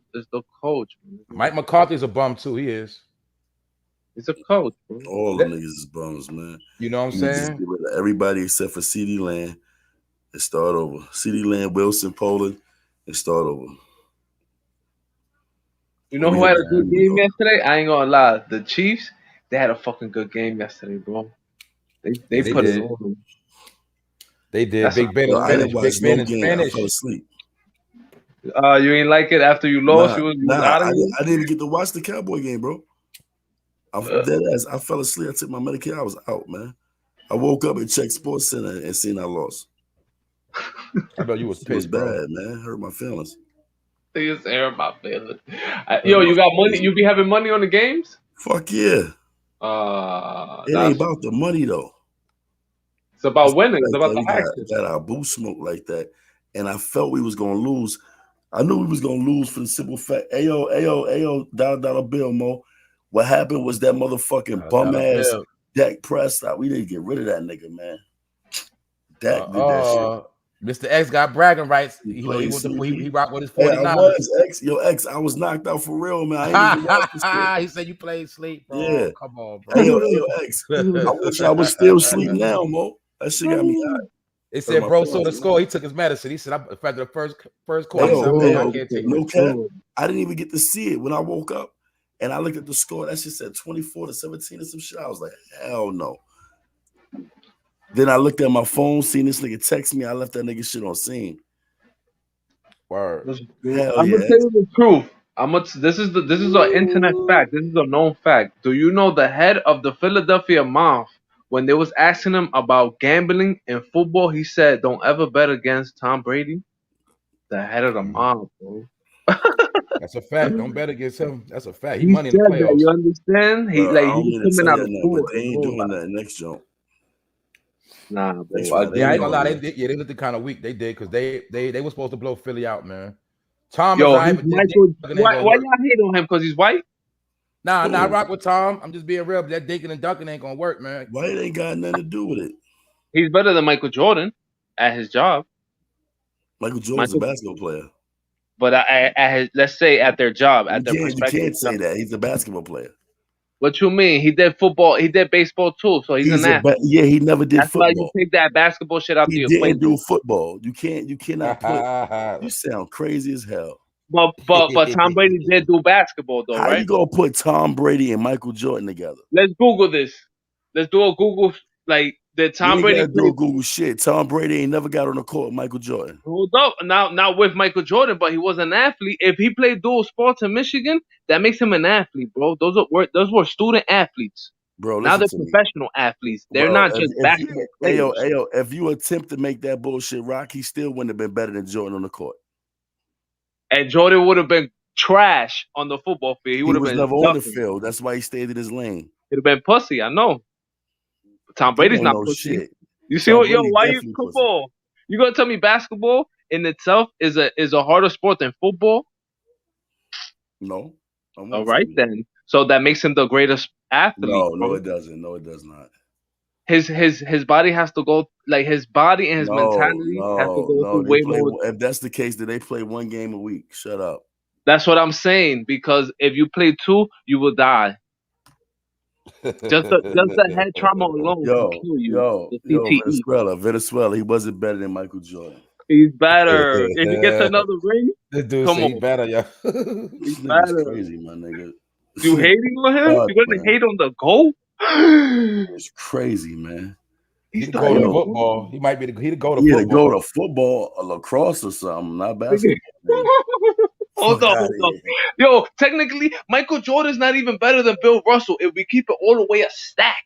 coach. Mike McCarthy's a bum too. He is. It's a coach, bro. All them niggas is bums, man. You know what I'm You just saying? get rid of everybody except for CD Land and start over. CD Land, Wilson, Poland, and start over. You know who had a good game yesterday? I ain't gonna lie. The Chiefs, they had a fucking good game yesterday, bro. They put it on them. They did. That's Big Ben Yo, is I didn't finished. watch Big Ben no is game. I finished. fell asleep. You ain't like it after you lost. You was out of I here. didn't even get to watch the Cowboy game, bro. I fell asleep. I took my medication. I was out, man. I woke up and checked Sports Center and seen I lost. I know you was It was pissed, bad, bro. man. Hurt my feelings. Niggas air my feelings. Yo, you got money? You be having money on the games? Fuck yeah. It ain't about the money though. It's about winning. It's about the we action. got our boost smoke like that, and I felt we was gonna lose. I knew we was gonna lose for the simple fact. Ayo, dollar bill, Mo. What happened was that motherfucking bum ass Dak Prescott. We didn't get rid of that nigga, man. Dak did that shit. Mr. X got bragging rights. He rocked with his 49ers. I was X. I was knocked out for real, man. I ain't even watch this shit. He said you played sleep, bro. Yeah. Come on, bro. Ayo, X. I wish I was still asleep now, Mo. That shit got me hot. They said bro saw the score. He took his medicine. He said after the first quarter, I can't take no cap. I didn't even get to see it when I woke up and I looked at the score. That shit said 24-17 or some shit. I was like, hell no. Then I looked at my phone, seen this nigga text me. I left that nigga shit on scene. Word. I'm gonna tell you the truth. This is an internet fact. This is a known fact. Do you know the head of the Philadelphia Mob? When they was asking him about gambling in football, he said, "Don't ever bet against Tom Brady." The head of the mob, bro. That's a fact. Don't bet against him. That's a fact. He money in the said playoffs. that, you understand? He was coming out of school. They ain't doing that next jump. Nah, bro. Yeah, I ain't gonna lie. They looked kind of weak. They did because they were supposed to blow Philly out, man. Tom is why y'all hate on him? Because he's white? Nah, I rock with Tom. I'm just being real. But that dinking and dunking ain't gonna work, man. White ain't got nothing to do with it. He's better than Michael Jordan at his job. Michael Jordan's a basketball player. But let's say at their job, you can't say that. He's a basketball player. What you mean? He did football. He did baseball too. So he's an athlete. He never did football. That's why you take that basketball shit out the equation. He didn't do football. You cannot put. You sound crazy as hell. But Tom Brady did do basketball though, How right? you gonna put Tom Brady and Michael Jordan together? Let's Google this. Let's do a Google. Like, did Tom Brady do Google shit? Tom Brady ain't never got on the court with Michael Jordan. Hold up, not with Michael Jordan, but he was an athlete. If he played dual sports in Michigan, that makes him an athlete, bro. Those were student athletes. Bro, Now listen they're to me. professional athletes. They're Bro, not just basketball players. if you attempt to make that bullshit rock, he still wouldn't have been better than Jordan on the court. And Jordan would have been trash on the football field. He would He have was been never on the ducking. field. That's why he stayed in his lane. He'd have been pussy. I know. Tom He Brady's don't not know pussy. shit. You see Tom what? Yo, Brady why you definitely come pussy. on? You gonna tell me basketball in itself is a harder sport than football? No. I won't All tell right you. then. So that makes him the greatest athlete. No, bro. it doesn't. No, it does not. His body has to go, like, his body and his mentality has to go No. through They way play. more. If that's the case, then they play one game a week. Shut up. That's what I'm saying, because if you play two, you will die. Just the head trauma alone can kill you. The CTE. Venezuela. He wasn't better than Michael Jordan. He's better. If he gets another ring, This dude come say he on. better, yo. He's This nigga's better. crazy, my nigga. You hating on him? Fuck, You gonna man. hate on the GOAT? It's crazy, man. He'd He's go to 31. football. He might be he'd go to Yeah, to football. go to football or lacrosse or something, not basketball. Hold Fuck up. outta here. Yo, technically, Michael Jordan's not even better than Bill Russell if we keep it all the way a stack.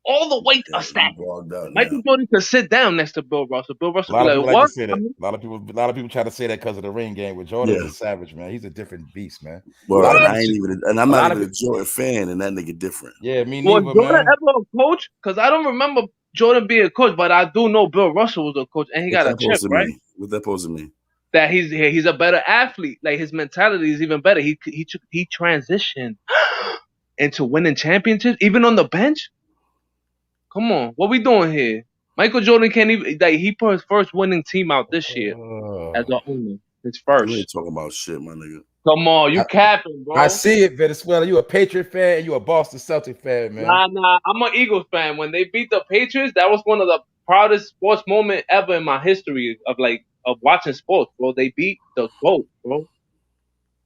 All the way a stack. You bogged out Michael now. Jordan could sit down next to Bill Russell. Bill A Russell lot be of like, people like what? to say that. A lot of people try to say that because of the ring game. With Jordan's a savage, man. He's a different beast, man. Well, I'm not even a Jordan fan, and that nigga different. Yeah, me Was neither, Jordan man. ever a coach? Because I don't remember Jordan being a coach, but I do know Bill Russell was a coach, and he got a chip, right? What's that supposed to mean? That he's a better athlete. Like, his mentality is even better. He transitioned into winning championships, even on the bench. Come on, what we doing here? Michael Jordan can't even, like, he put his first winning team out this year as an owner. His first. You ain't talking about shit, my nigga. Come on, you capping, bro. I see it, Venezuela. You a Patriot fan and you a Boston Celtic fan, man. Nah. I'm an Eagles fan. When they beat the Patriots, that was one of the proudest sports moments ever in my history of watching sports, bro. They beat the GOAT, bro.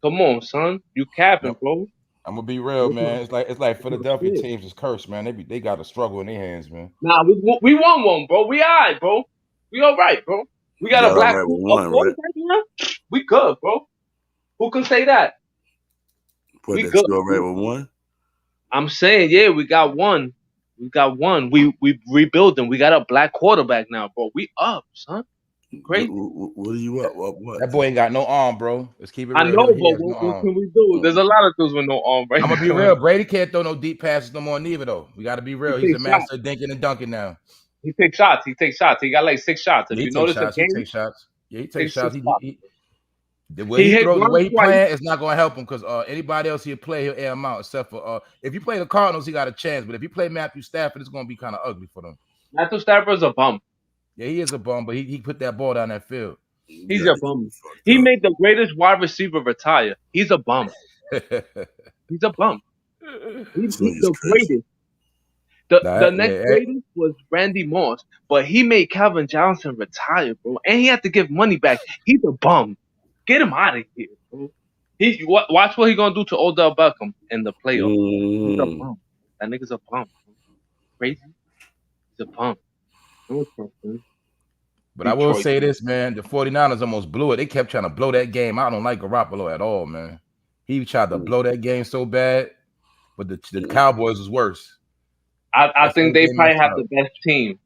Come on, son. You capping, bro. I'm gonna be real, man. It's like Philadelphia teams is cursed, man. They got a struggle in their hands, man. Nah, we won one, bro. We alright, bro. We all right, bro. We got a black right? We good, bro. Who can say that? We good. You all right with one? I'm saying, yeah, we got one. We got one. We rebuilding. We got a black quarterback now, bro. We up, son. Great. What are you up? What? That boy ain't got no arm, bro. Let's keep it real. I know, but what can we do? There's a lot of dudes with no arm, right? I'm gonna be real. Brady can't throw no deep passes no more, neither though. We got to be real. He's a master of dinking and dunking now. He takes shots. He got like 6 shots. If you notice the game, he takes shots. Yeah, he takes shots. The way he playing is not gonna help him because anybody else he'll play, he'll air him out. Except for if you play the Cardinals, he got a chance. But if you play Matthew Stafford, it's gonna be kind of ugly for them. Matthew Stafford's a bum. Yeah, he is a bum, but he put that ball down that field. He's a bum. He made the greatest wide receiver retire. He's a bum. He's a bum. He's the greatest. The next greatest was Randy Moss, but he made Calvin Johnson retire, bro. And he had to give money back. He's a bum. Get him out of here, bro. Watch what he gonna do to Odell Beckham in the playoffs. He's a bum. That nigga's a bum. Crazy. He's a bum. But I will say this, man. The 49ers almost blew it. They kept trying to blow that game. I don't like Garoppolo at all, man. He tried to blow that game so bad, but the Cowboys was worse. I think they probably have the best team,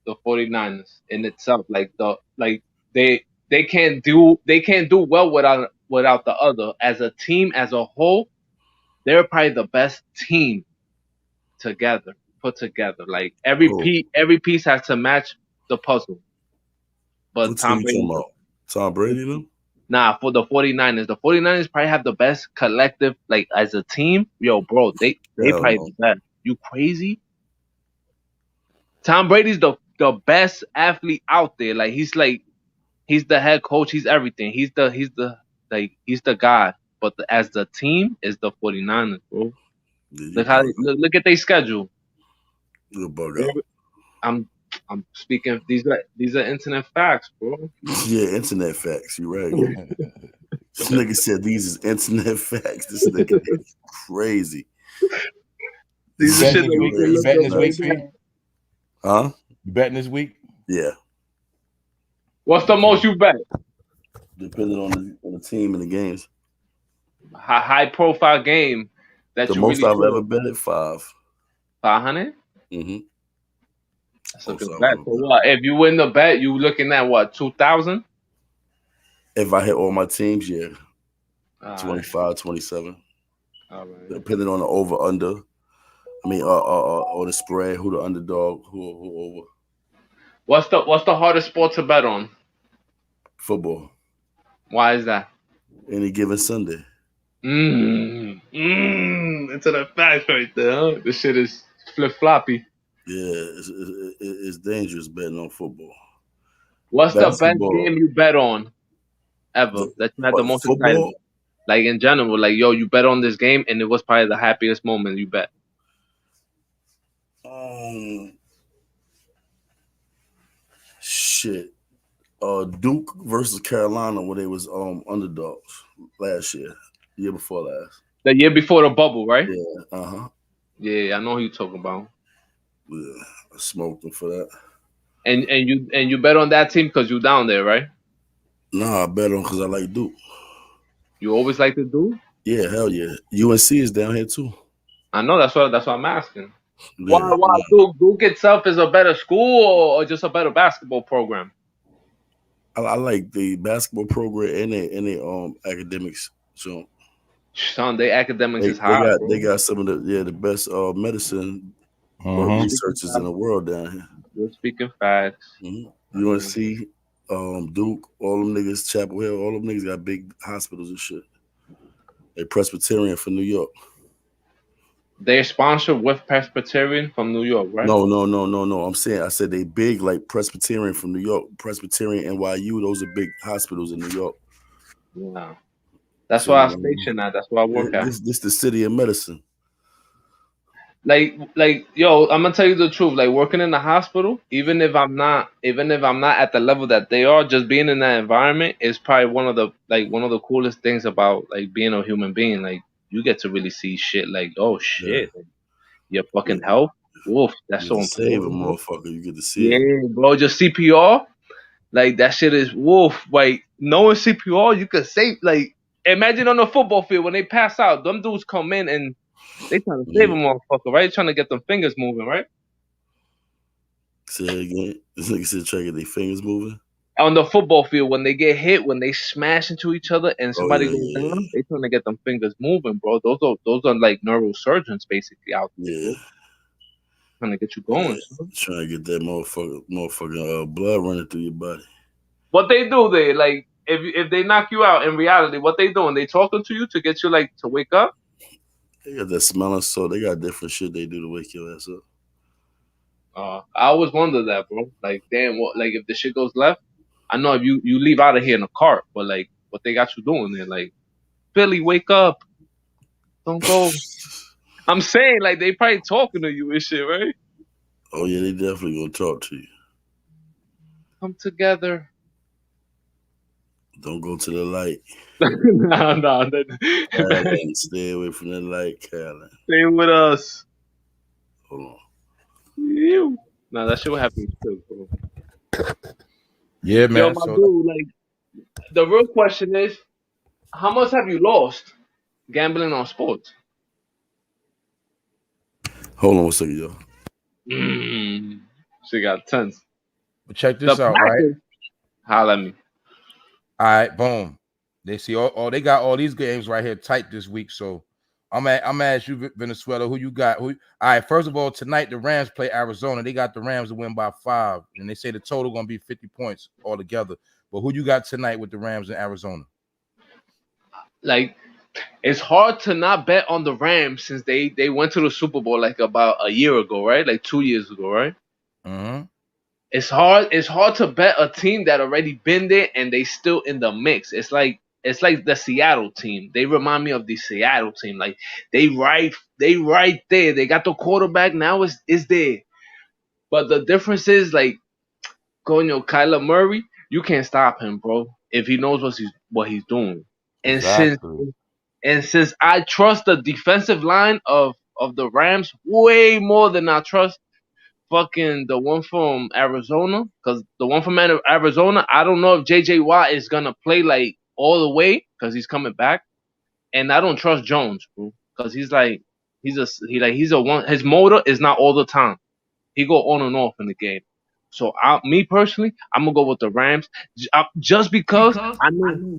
the 49ers in itself. They can't do well without the other. As a team, as a whole, they're probably the best team put together. Like every piece has to match the puzzle. But Tom Brady, though? Nah, for the 49ers. The 49ers probably have the best collective, like, as a team. Yo, bro, they probably the best. You crazy? Tom Brady's the best athlete out there. Like, he's the head coach. He's everything. He's the guy. But as the team is the 49ers, bro. Look at their schedule. You're bug out. I'm speaking. These are internet facts, bro. Yeah, internet facts. You're right. This nigga said these is internet facts. This nigga is crazy. These are shit you betting this week, huh? You betting this week? Yeah. What's the most you bet? Depending on the team and the games. High profile game. The most I've ever bet at 5. 500. Mm-hmm. That's a good bet. So what? If you win the bet, you looking at what, 2,000? If I hit all my teams, yeah. All 25, 27. right. Depending on the over under. I mean, or the spread, who the underdog, who over. What's the hardest sport to bet on? Football. Why is that? Any given Sunday. Into the facts right there. Huh? This shit is flip floppy. Yeah, it's dangerous betting on football. What's the best Basketball. game you bet on ever that you had the most excited Football? about? Like in general, like yo, you bet on this game and it was probably the happiest moment you bet. Shit. Duke versus Carolina, where they was underdogs last year before last. The year before the bubble, right? Yeah, uh-huh. Yeah, I know who you talking about. Yeah, I smoked them for that. And you bet on that team because you down there, right? Nah, I bet on because I like Duke. You always like to do? Yeah, hell yeah. UNC is down here too. I know that's what I'm asking. Yeah, Why Duke itself is a better school or just a better basketball program? I like the basketball program and their academics. So Son, they academics is high. they got some of the best medicine researchers in the world down here. You're speaking facts. Mm-hmm. UNC, Duke, all them niggas, Chapel Hill, all them niggas got big hospitals and shit. They Presbyterian from New York. They're sponsored with Presbyterian from New York, right? No. I said they big like Presbyterian from New York. Presbyterian, NYU, those are big hospitals in New York. Yeah. That's why I station at. That's why I work at. This the city of medicine. Like, yo, I'm gonna tell you the truth. Like working in the hospital, even if I'm not at the level that they are, just being in that environment is probably one of the coolest things about like being a human being. Like you get to really see shit. Like, oh shit, like, your fucking health. Woof, that's so important. Save a motherfucker. You get to see yeah, it. bro. Just CPR. Like that shit is woof. Like knowing CPR, you could save. Like imagine on the football field when they pass out, them dudes come in and they trying to save a motherfucker, right? Trying to get them fingers moving, right? Say it again. This nigga said try to get their fingers moving. On the football field, when they get hit, when they smash into each other and somebody goes down, they trying to get them fingers moving, bro. Those are like neurosurgeons basically out there. Yeah. Bro. Trying to get you going. Trying to get that motherfucking blood running through your body. What they do, they like if they knock you out in reality, what they doing? They talking to you to get you like to wake up? They got that smelling salt. They got different shit they do to wake your ass up. I always wonder that, bro. Like, damn, what? Like, if the shit goes left, I know if you leave out of here in a cart, but like, what they got you doing there? Like, Billy, wake up! Don't go. I'm saying, like, they probably talking to you and shit, right? Oh yeah, they definitely gonna talk to you. Come together. Don't go to the light. No. Stay away from the light, Caroline. Stay with us. Hold on. Nah, that shit would happen too, bro. Yeah, man. Yo, my dude, like, the real question is, how much have you lost gambling on sports? Hold on one second, yo. She got tons. But check this out, right? Holla at me. All right, boom. They see they got all these games right here tight this week. So I'm ask you, Venezuela, who you got? All right, first of all, tonight the Rams play Arizona. They got the Rams to win by 5, and they say the total gonna be 50 points altogether. But who you got tonight with the Rams in Arizona? Like, it's hard to not bet on the Rams since they went to the Super Bowl like about a year ago, right? Like 2 years ago, right? Mm-hmm. It's hard to bet a team that already been there and they still in the mix. It's like the Seattle team. They remind me of the Seattle team. Like they right there. They got the quarterback now is there. But the difference is like Kyler Murray, you can't stop him, bro. If he knows what he's doing. And since I trust the defensive line of the Rams way more than I trust fucking the one from Arizona, because the one from Arizona, I don't know if JJ Watt is gonna play like all the way because he's coming back, and I don't trust Jones, bro, because he's He's a one. His motor is not all the time. He go on and off in the game. So me personally, I'm gonna go with the Rams just because I know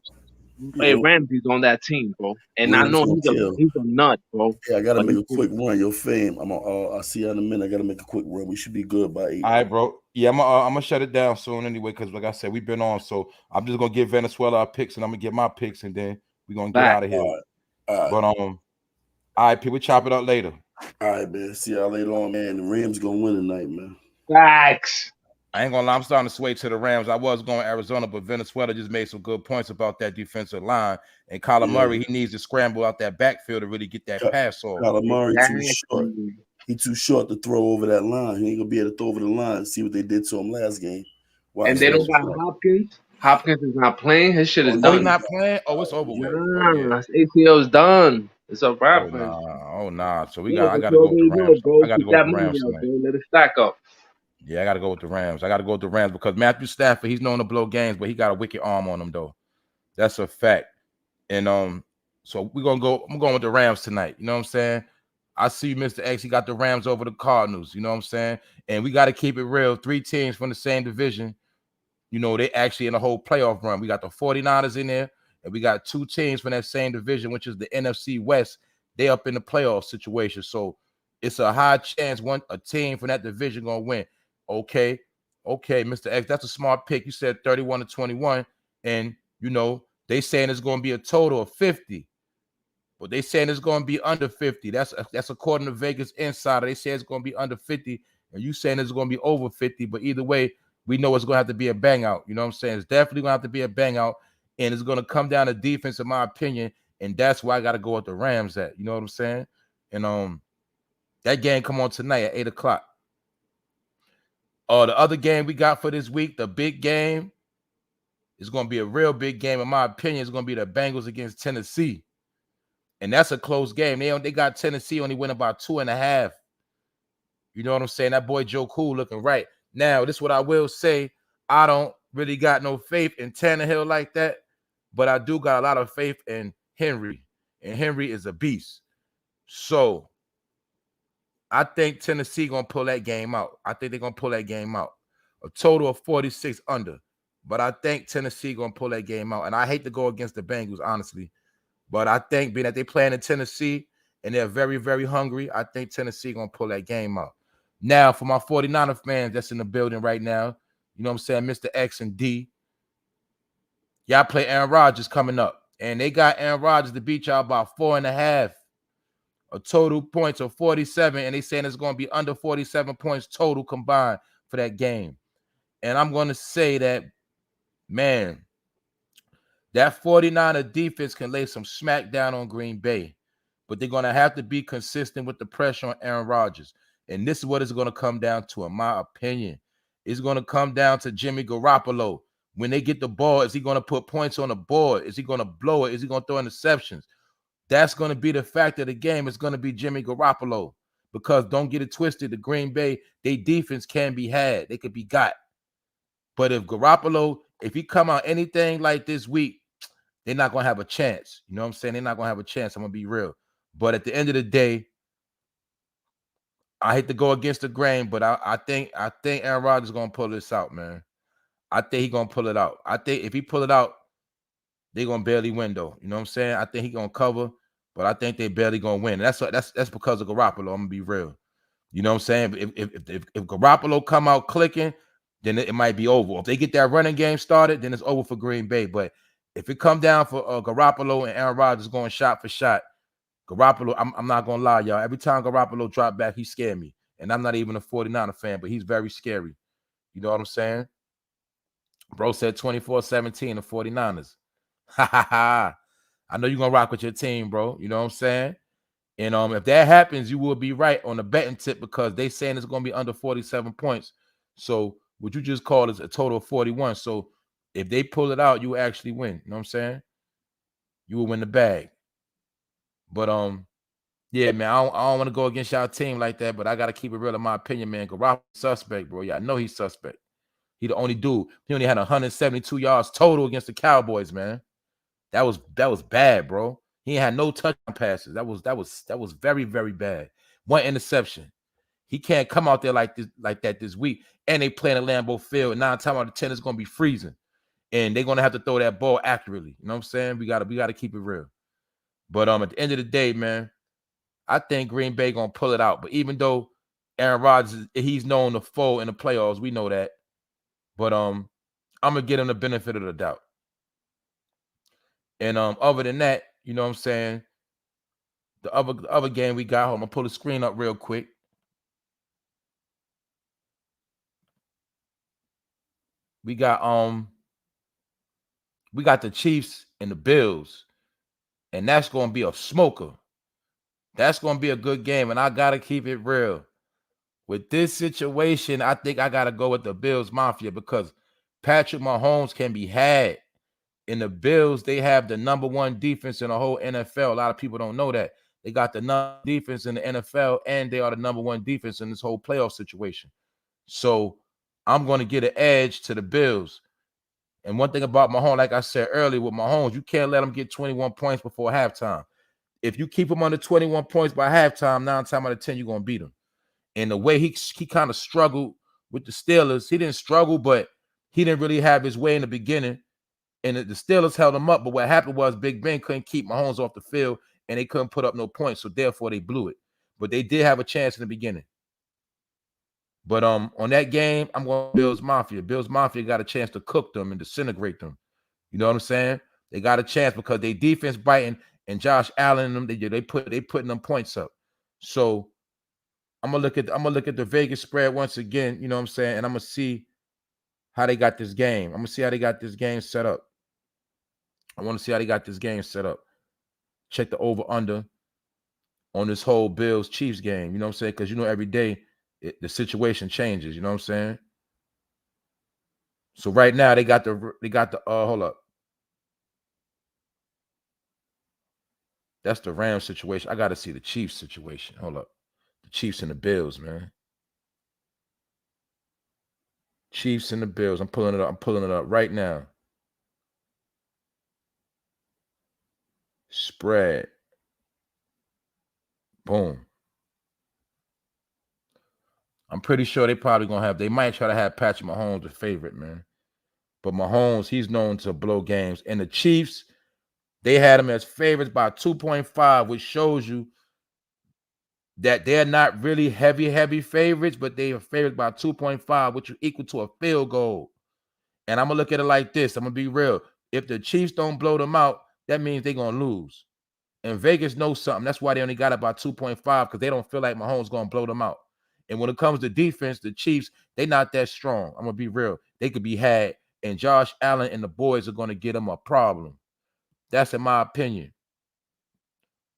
Ramsey's on that team, bro, and I Rams know gonna kill. he's a nut, bro. Yeah, I gotta But make a quick run. Yo, fam, I'll see you in a minute. I gotta make a quick run. We should be good by 8. All right, bro. Yeah, I'm gonna shut it down soon anyway, because like I said, we've been on. So I'm just gonna give Venezuela our picks, and I'm gonna get my picks, and then we're gonna get back. out of here. All right. But all right, people, chop it up later. All right, man. See y'all later on, man. The Rams gonna win tonight, man. Facts. I ain't gonna lie, I'm starting to sway to the Rams. I was going Arizona, but Venezuela just made some good points about that defensive line. And Kyler Murray, he needs to scramble out that backfield to really get that pass off. Kyler Murray too short. He too short to throw over that line. He ain't gonna be able to throw over the line. See what they did to him last game. And they don't got Hopkins. Hopkins is not playing. His shit is Oh, done. he's not playing? Oh, it's over with. Nah, ACL is done. It's a wrap. Oh nah. So I gotta go with the Rams. I gotta go with the Rams tonight. Let it stack up. Yeah, I gotta go with the Rams. I gotta go with the Rams because Matthew Stafford, he's known to blow games, but he got a wicked arm on him though. That's a fact. And so I'm going with the Rams tonight. You know what I'm saying? I see Mr. X, he got the Rams over the Cardinals. You know what I'm saying? And we got to keep it real. 3 teams from the same division. You know, they actually in the whole playoff run. We got the 49ers in there, and we got 2 teams from that same division, which is the NFC West. They up in the playoff situation. So it's a high chance a team from that division gonna win. Okay, Mr. X, that's a smart pick. You said 31-21, and you know, they saying it's gonna be a total of 50. But they saying it's going to be under 50. That's according to Vegas Insider. They say it's going to be under 50, and you saying it's going to be over 50. But either way, we know it's going to have to be a bang out. You know what I'm saying? It's definitely going to have to be a bang out, and it's going to come down to defense, in my opinion, and that's why I got to go with the Rams at. You know what I'm saying? And that game come on tonight at 8 o'clock. The other game we got for this week, the big game, is going to be a real big game. In my opinion, it's going to be the Bengals against Tennessee. And that's a close game. They got Tennessee only winning by 2.5. You know what I'm saying? That boy Joe Cool looking right. Now, this is what I will say. I don't really got no faith in Tannehill like that, but I do got a lot of faith in Henry. And Henry is a beast. So I think Tennessee going to pull that game out. I think they're going to pull that game out. A total of 46 under. But I think Tennessee going to pull that game out. And I hate to go against the Bengals, honestly. But I think being that they playing in Tennessee and they're very, very hungry, I think Tennessee going to pull that game out. Now, for my 49er fans that's in the building right now, you know what I'm saying, Mr. X and D, y'all play Aaron Rodgers coming up. And they got Aaron Rodgers to beat y'all by 4.5. A total points of 47. And they saying it's going to be under 47 points total combined for that game. And I'm going to say that, man, that 49er defense can lay some smack down on Green Bay, but they're going to have to be consistent with the pressure on Aaron Rodgers. And this is what it's going to come down to, in my opinion. It's going to come down to Jimmy Garoppolo. When they get the ball, is he going to put points on the board? Is he going to blow it? Is he going to throw interceptions? That's going to be the fact of the game. It's going to be Jimmy Garoppolo. Because don't get it twisted, the Green Bay, their defense can be had. They could be got. But if Garoppolo, if he come out anything like this week, they're not going to have a chance. You know what I'm saying? They're not going to have a chance. I'm going to be real. But at the end of the day, I hate to go against the grain, but I think Aaron Rodgers is going to pull this out, man. I think he's going to pull it out. I think if he pull it out, they're going to barely win, though. You know what I'm saying? I think he's going to cover, but I think they barely going to win. That's because of Garoppolo. I'm going to be real. You know what I'm saying? If Garoppolo come out clicking, then it might be over. If they get that running game started, then it's over for Green Bay. But if it come down for Garoppolo and Aaron Rodgers going shot for shot, Garoppolo, I'm not going to lie, y'all. Every time Garoppolo drop back, he scared me. And I'm not even a 49er fan, but he's very scary. You know what I'm saying? Bro said 24-17 the 49ers. Ha, ha, ha. I know you're going to rock with your team, bro. You know what I'm saying? And if that happens, you will be right on the betting tip because they saying it's going to be under 47 points. So what you just called is a total of 41. So if they pull it out, you will actually win. You know what I'm saying? You will win the bag. But yeah, man, I don't want to go against y'all team like that, but I got to keep it real in my opinion, man. Garoppolo suspect, bro. Yeah, I know he's suspect. He the only dude. He only had 172 yards total against the Cowboys, man. That was bad, bro. He had no touchdown passes. That was very, very bad. 1 interception. He can't come out there like that this week. And they playing at Lambeau Field. 9 times out of 10 it's gonna be freezing. And they're gonna have to throw that ball accurately. You know what I'm saying? We gotta keep it real. But at the end of the day, man, I think Green Bay gonna pull it out. But even though Aaron Rodgers, he's known to fold in the playoffs, we know that. But I'm gonna give him the benefit of the doubt. And other than that, you know what I'm saying? The other game we got, I'm gonna pull the screen up real quick. We got the Chiefs and the Bills, and that's gonna be a smoker. That's gonna be a good game, and I gotta keep it real. With this situation, I think I gotta go with the Bills Mafia because Patrick Mahomes can be had. In the Bills, they have the #1 defense in the whole NFL. A lot of people don't know that. They got the #1 defense in the NFL, and they are the #1 defense in this whole playoff situation. So I'm going to get an edge to the Bills. And one thing about Mahomes, like I said earlier, with Mahomes, you can't let him get 21 points before halftime. If you keep him under 21 points by halftime, 9 times out of 10, you're going to beat him. And the way he kind of struggled with the Steelers, he didn't struggle, but he didn't really have his way in the beginning. And the Steelers held him up. But what happened was Big Ben couldn't keep Mahomes off the field, and they couldn't put up no points. So therefore, they blew it. But they did have a chance in the beginning. But on that game, I'm going Bills Mafia. Bills Mafia got a chance to cook them and disintegrate them. You know what I'm saying? They got a chance because they defense biting, and Josh Allen and them, they putting them points up. So I'm gonna look at the Vegas spread once again. You know what I'm saying? And I'm gonna see how they got this game. I'm gonna see how they got this game set up. I want to see how they got this game set up. Check the over-under on this whole Bills-Chiefs game. You know what I'm saying? Because, every day the situation changes. You know what I'm saying? So right now they got the hold up. That's the Rams situation. I got to see the Chiefs situation. Hold up. The Chiefs and the Bills, man. Chiefs and the Bills. I'm pulling it up. I'm pulling it up right now. Spread. Boom. I'm pretty sure they probably gonna they might try to have Patrick Mahomes a favorite, man. But Mahomes, he's known to blow games. And the Chiefs, they had him as favorites by 2.5, which shows you that they're not really heavy favorites, but they are favorites by 2.5, which is equal to a field goal. And I'm gonna look at it like this. I'm gonna be real. If the Chiefs don't blow them out, that means they're gonna lose. And Vegas knows something. That's why they only got it by 2.5, because they don't feel like Mahomes gonna blow them out. And when it comes to defense, the Chiefs, they not that strong. I'm gonna be real. They could be had, and Josh Allen and the boys are gonna get them a problem. That's in my opinion.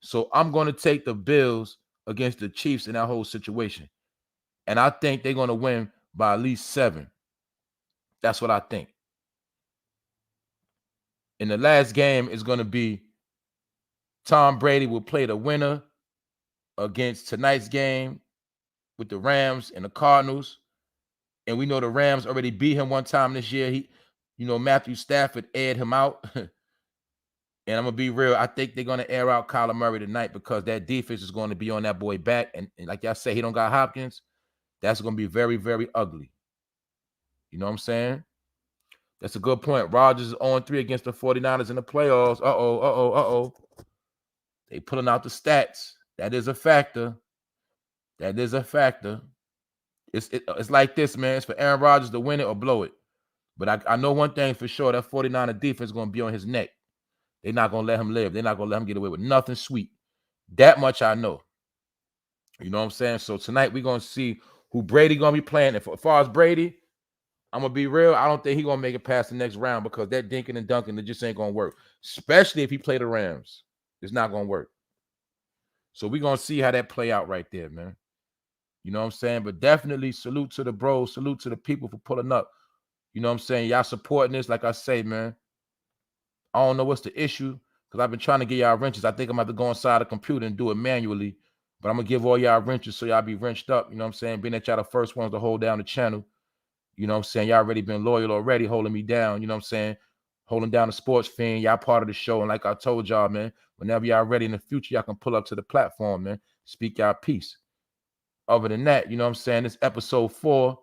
So I'm gonna take the Bills against the Chiefs in that whole situation. And I think they're gonna win by at least 7. That's what I think. And the last game is gonna be Tom Brady will play the winner against tonight's game with the Rams and the Cardinals. And we know the Rams already beat him one time this year. Matthew Stafford aired him out. And I'm going to be real. I think they're going to air out Kyler Murray tonight because that defense is going to be on that boy back. And like y'all say, he don't got Hopkins. That's going to be very, very ugly. You know what I'm saying? That's a good point. Rodgers is 0-3 against the 49ers in the playoffs. Uh-oh. They pulling out the stats. That is a factor. It's like this, man. It's for Aaron Rodgers to win it or blow it. But I know one thing for sure. That 49er defense is going to be on his neck. They're not going to let him live. They're not going to let him get away with nothing sweet. That much I know. You know what I'm saying? So tonight we're going to see who Brady going to be playing. And as far as Brady, I'm going to be real. I don't think he's going to make it past the next round because that dinking and dunking, it just ain't going to work. Especially if he play the Rams. It's not going to work. So we're going to see how that play out right there, man. You know what I'm saying? But definitely salute to the bros. Salute to the people for pulling up. You know what I'm saying? Y'all supporting this. Like I say, man, I don't know what's the issue because I've been trying to get y'all wrenches. I think I'm going to have to go inside the computer and do it manually. But I'm going to give all y'all wrenches so y'all be wrenched up. You know what I'm saying? Being that y'all the first ones to hold down the channel. You know what I'm saying? Y'all already been loyal already, holding me down. You know what I'm saying? holding down the Sports Fiend. Y'all part of the show. And like I told y'all, man, whenever y'all ready in the future, y'all can pull up to the platform, man. Speak y'all piece. Other than that, you know what I'm saying? This episode 4,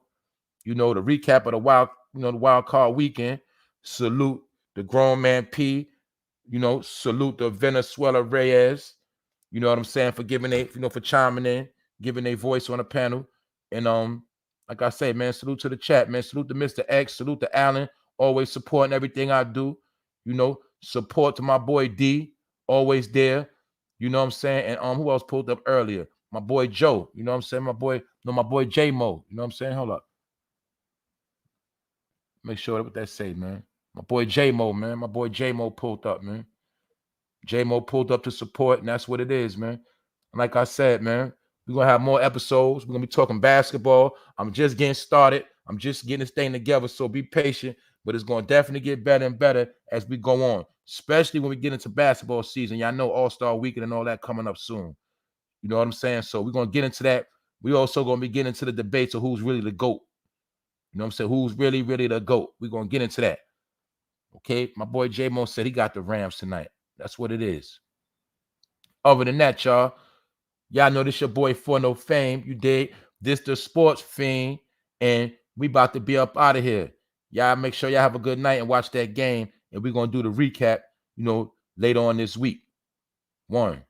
you know, the recap of the wild card weekend. Salute the grown man P. You know, salute the Venezuela Reyes. You know what I'm saying? For giving for chiming in, giving a voice on the panel. And like I say, man, salute to the chat, man. Salute to Mr. X, salute to Allen, always supporting everything I do. You know, support to my boy D, always there. You know what I'm saying? And who else pulled up earlier? My boy Joe. You know what I'm saying? My boy J Mo. You know what I'm saying? Hold up. Make sure what that say, man. My boy J Mo, man. My boy J Mo pulled up, man. J Mo pulled up to support, and that's what it is, man. And like I said, man, we're gonna have more episodes. We're gonna be talking basketball. I'm just getting started. I'm just getting this thing together, so be patient. But it's gonna definitely get better and better as we go on, especially when we get into basketball season. Y'all know All-Star Weekend and all that coming up soon. You know what I'm saying? So we're gonna get into that. We also gonna be getting into the debates of who's really the GOAT. You know what I'm saying? Who's really, really the GOAT? We're gonna get into that. Okay, my boy J Mo said he got the Rams tonight. That's what it is. Other than that, y'all know this your boy For No Fame. You dig? This the Sports Fiend, and we about to be up out of here. Y'all make sure y'all have a good night and watch that game, and we're gonna do the recap, later on this week. 1.